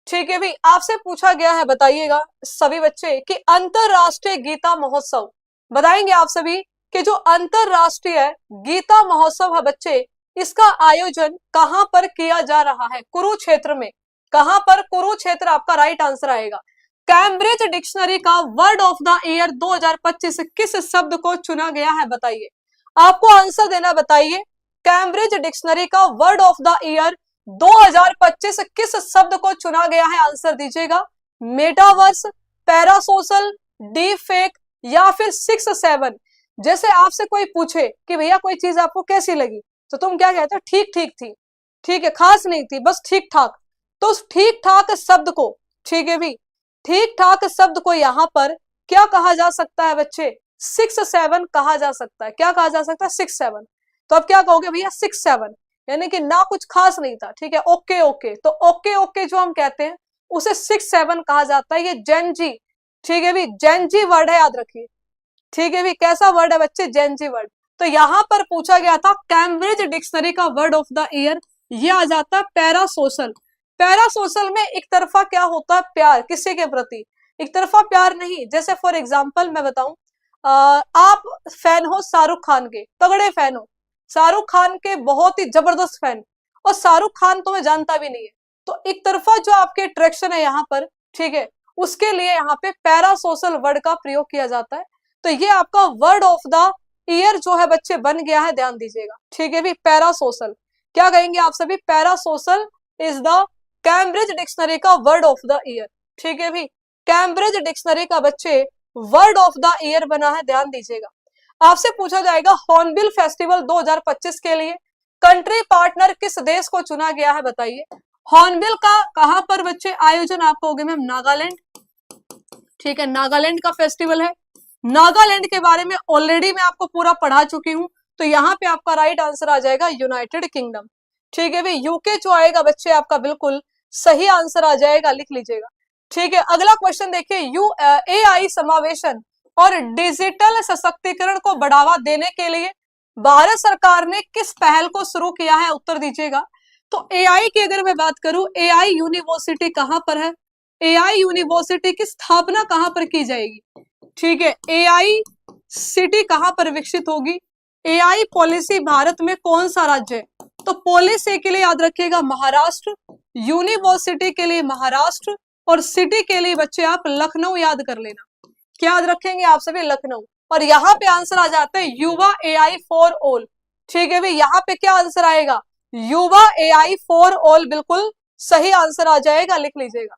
ठीक है भी, आपसे पूछा गया है बताइएगा सभी बच्चे कि अंतरराष्ट्रीय गीता महोत्सव, बताएंगे आप सभी कि जो अंतरराष्ट्रीय गीता महोत्सव है बच्चे, इसका आयोजन कहां पर किया जा रहा है, कुरुक्षेत्र में। कहां पर, कुरुक्षेत्र आपका राइट आंसर आएगा। कैम्ब्रिज डिक्शनरी का वर्ड ऑफ द ईयर 2025 किस शब्द को चुना गया है, बताइए। आपको आंसर देना, बताइए कैम्ब्रिज डिक्शनरी का वर्ड ऑफ द ईयर 2025 किस शब्द को चुना गया है, आंसर दीजिएगा। मेटावर्स, पैरासोशल, डीप फेक या फिर 6-7। जैसे आपसे कोई पूछे कि भैया कोई चीज आपको कैसी लगी, तो तुम क्या कहते हो, ठीक ठीक थी। ठीक है, खास नहीं थी, बस ठीक ठाक। तो उस ठीक ठाक शब्द को, ठीक है भी, ठीक ठाक शब्द को यहाँ पर क्या कहा जा सकता है बच्चे, 6-7 कहा जा सकता है। क्या कहा जा सकता है, 6-7। तो अब क्या कहोगे भैया 6-7, यानी कि ना कुछ खास नहीं था। ठीक है, ओके ओके, तो ओके ओके जो हम कहते हैं उसे 6-7 कहा जाता है। ये जेन जी, ठीक है भी, जेन जी वर्ड है, याद रखिए। ठीक है भी, कैसा वर्ड है बच्चे, जेन जी वर्ड। तो यहां पर पूछा गया था कैम्ब्रिज डिक्शनरी का वर्ड ऑफ द ईयर, ये आ जाता है पैरासोशल। पैरासोशल में एक तरफा क्या होता है, प्यार किसी के प्रति, एक तरफा प्यार नहीं। जैसे फॉर एग्जांपल मैं बताऊं, आप फैन हो शाहरुख खान के, तगड़े फैन हो शाहरुख खान के, बहुत ही जबरदस्त फैन, और शाहरुख खान तुम्हें जानता भी नहीं है, तो एक तरफा जो आपके अट्रैक्शन है यहाँ पर, ठीक है, उसके लिए यहाँ पे पैरासोशल वर्ड का प्रयोग किया जाता है। तो ये आपका वर्ड ऑफ द ईयर जो है बच्चे बन गया है, ध्यान दीजिएगा। ठीक है भी, पैरासोशल क्या कहेंगे आप सभी, parasocial is the Cambridge dictionary का वर्ड ऑफ द ईयर। ठीक है भी, कैम्ब्रिज डिक्शनरी का बच्चे वर्ड ऑफ द ईयर बना है, ध्यान दीजिएगा। आपसे पूछा जाएगा हॉर्नबिल फेस्टिवल 2025 के लिए, कंट्री पार्टनर किस देश को चुना गया है बताइए। हॉर्नबिल का कहां पर बच्चे आयोजन आपको होगा मैम, नागालैंड। ठीक है, नागालैंड का फेस्टिवल है। नागालैंड के बारे में ऑलरेडी मैं आपको पूरा पढ़ा चुकी हूं, तो यहाँ पे आपका राइट आंसर आ जाएगा यूनाइटेड किंगडम। ठीक है भाई, यूके जो आएगा बच्चे आपका बिल्कुल सही आंसर आ जाएगा, लिख लीजिएगा। ठीक है, अगला क्वेश्चन देखिए, AI समावेशन और डिजिटल सशक्तिकरण को बढ़ावा देने के लिए भारत सरकार ने किस पहल को शुरू किया है, उत्तर दीजिएगा। तो AI की अगर मैं बात करूं, AI यूनिवर्सिटी कहां पर है, AI यूनिवर्सिटी की स्थापना कहां पर की जाएगी। ठीक है, AI सिटी कहां पर विकसित होगी। AI पॉलिसी भारत में कौन सा राज्य है, तो पॉलिसी के लिए याद रखिएगा महाराष्ट्र, यूनिवर्सिटी के लिए महाराष्ट्र, और सिटी के लिए बच्चे आप लखनऊ याद कर लेना। क्या याद रखेंगे आप सभी, लखनऊ। और यहाँ पे आंसर आ जाता है युवा AI फॉर ऑल। ठीक है भाई, यहाँ पे क्या आंसर आएगा, युवा AI फॉर ऑल, बिल्कुल सही आंसर आ जाएगा, लिख लीजिएगा।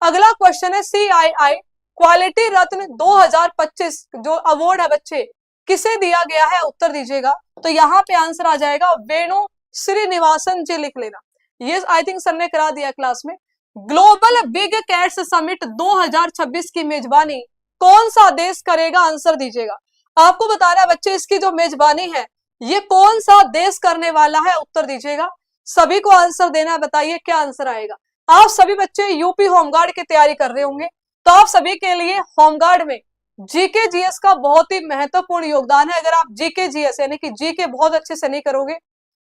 अगला क्वेश्चन है CII क्वालिटी रत्न 2025 जो अवार्ड है बच्चे किसे दिया गया है, उत्तर दीजिएगा। तो यहाँ पे आंसर आ जाएगा वेणु श्रीनिवासन जी, लिख लेना। ये आई थिंक सर ने करा दिया क्लास में। ग्लोबल बिग कैट्स समिट 2026 की मेजबानी कौन सा देश करेगा, आंसर दीजिएगा। आपको बता रहा है बच्चे इसकी जो मेजबानी है ये कौन सा देश करने वाला है, उत्तर दीजिएगा। सभी को आंसर देना है, बताइए क्या आंसर आएगा। आप सभी बच्चे यूपी होमगार्ड की तैयारी कर रहे होंगे, तो आप सभी के लिए होमगार्ड में जीके जीएस का बहुत ही महत्वपूर्ण योगदान है। अगर आप जीके जीएस यानी कि जीके बहुत अच्छे से नहीं करोगे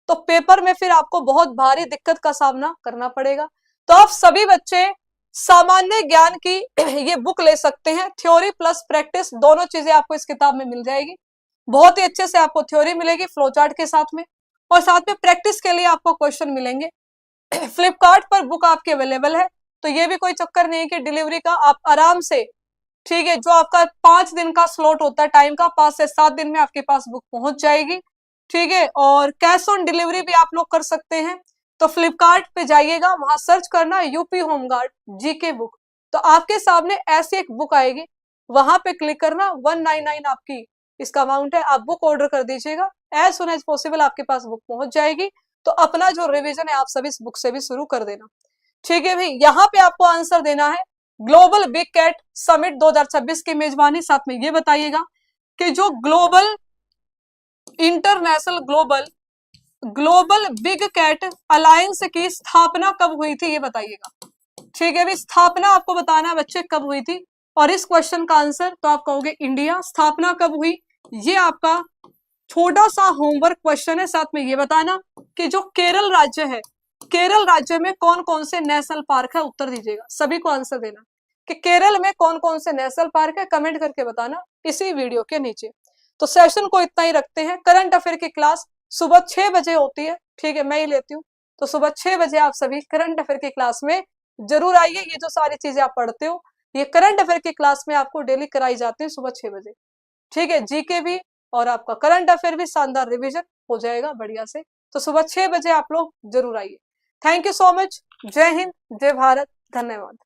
तो पेपर में फिर आपको बहुत भारी दिक्कत का सामना करना पड़ेगा। तो आप सभी बच्चे सामान्य ज्ञान की ये बुक ले सकते हैं, थ्योरी प्लस प्रैक्टिस दोनों चीजें आपको इस किताब में मिल जाएगी। बहुत ही अच्छे से आपको थ्योरी मिलेगी फ्लो चार्ट के साथ में, और साथ में प्रैक्टिस के लिए आपको क्वेश्चन मिलेंगे। फ्लिपकार्ट पर बुक आपकी अवेलेबल है, तो ये भी कोई चक्कर नहीं कि डिलीवरी का, आप आराम से, ठीक है, जो आपका 5 दिन का स्लॉट होता है टाइम का, 5 से 7 दिन में आपके पास बुक पहुंच जाएगी। ठीक है, और कैश ऑन डिलीवरी भी आप लोग कर सकते हैं। तो फ्लिपकार्ट पे जाइएगा, वहां सर्च करना यूपी होमगार्ड जीके बुक, तो आपके सामने ऐसी एक बुक आएगी, वहां पे क्लिक करना, 199 आपकी इसका अमाउंट है, आप बुक ऑर्डर कर दीजिएगा। एज सुन एज पॉसिबल आपके पास बुक पहुंच जाएगी। तो अपना जो रिवीजन है आप सभी इस बुक से भी शुरू कर देना। ठीक है भाई, यहाँ पे आपको आंसर देना है ग्लोबल बिग कैट समिट 2026 की मेजबानी। साथ में ये बताइएगा कि जो global international global big cat alliance की स्थापना कब हुई थी, ये बताइएगा। ठीक है भाई, स्थापना आपको बताना है बच्चे कब हुई थी, और इस क्वेश्चन का आंसर तो आप कहोगे इंडिया। स्थापना कब हुई, ये आपका छोटा सा होमवर्क क्वेश्चन है। साथ में ये बताना कि जो केरल राज्य है, केरल राज्य में कौन कौन से नेशनल पार्क है, उत्तर दीजिएगा। सभी को आंसर देना कि केरल में कौन कौन से नेशनल पार्क है, कमेंट करके बताना इसी वीडियो के नीचे। तो सेशन को इतना ही रखते हैं। करंट अफेयर की क्लास सुबह 6 बजे होती है, ठीक है, मैं ही लेती हूँ। तो सुबह 6 बजे आप सभी करंट अफेयर की क्लास में जरूर आइए। ये जो सारी चीजें आप पढ़ते हो ये करंट अफेयर की क्लास में आपको डेली कराई जाती है सुबह 6 बजे। ठीक है, जीके भी और आपका करंट अफेयर भी शानदार रिवीजन हो जाएगा बढ़िया से। तो सुबह 6 बजे आप लोग जरूर आइए। Thank you so much. जय हिंद, जय भारत, धन्यवाद।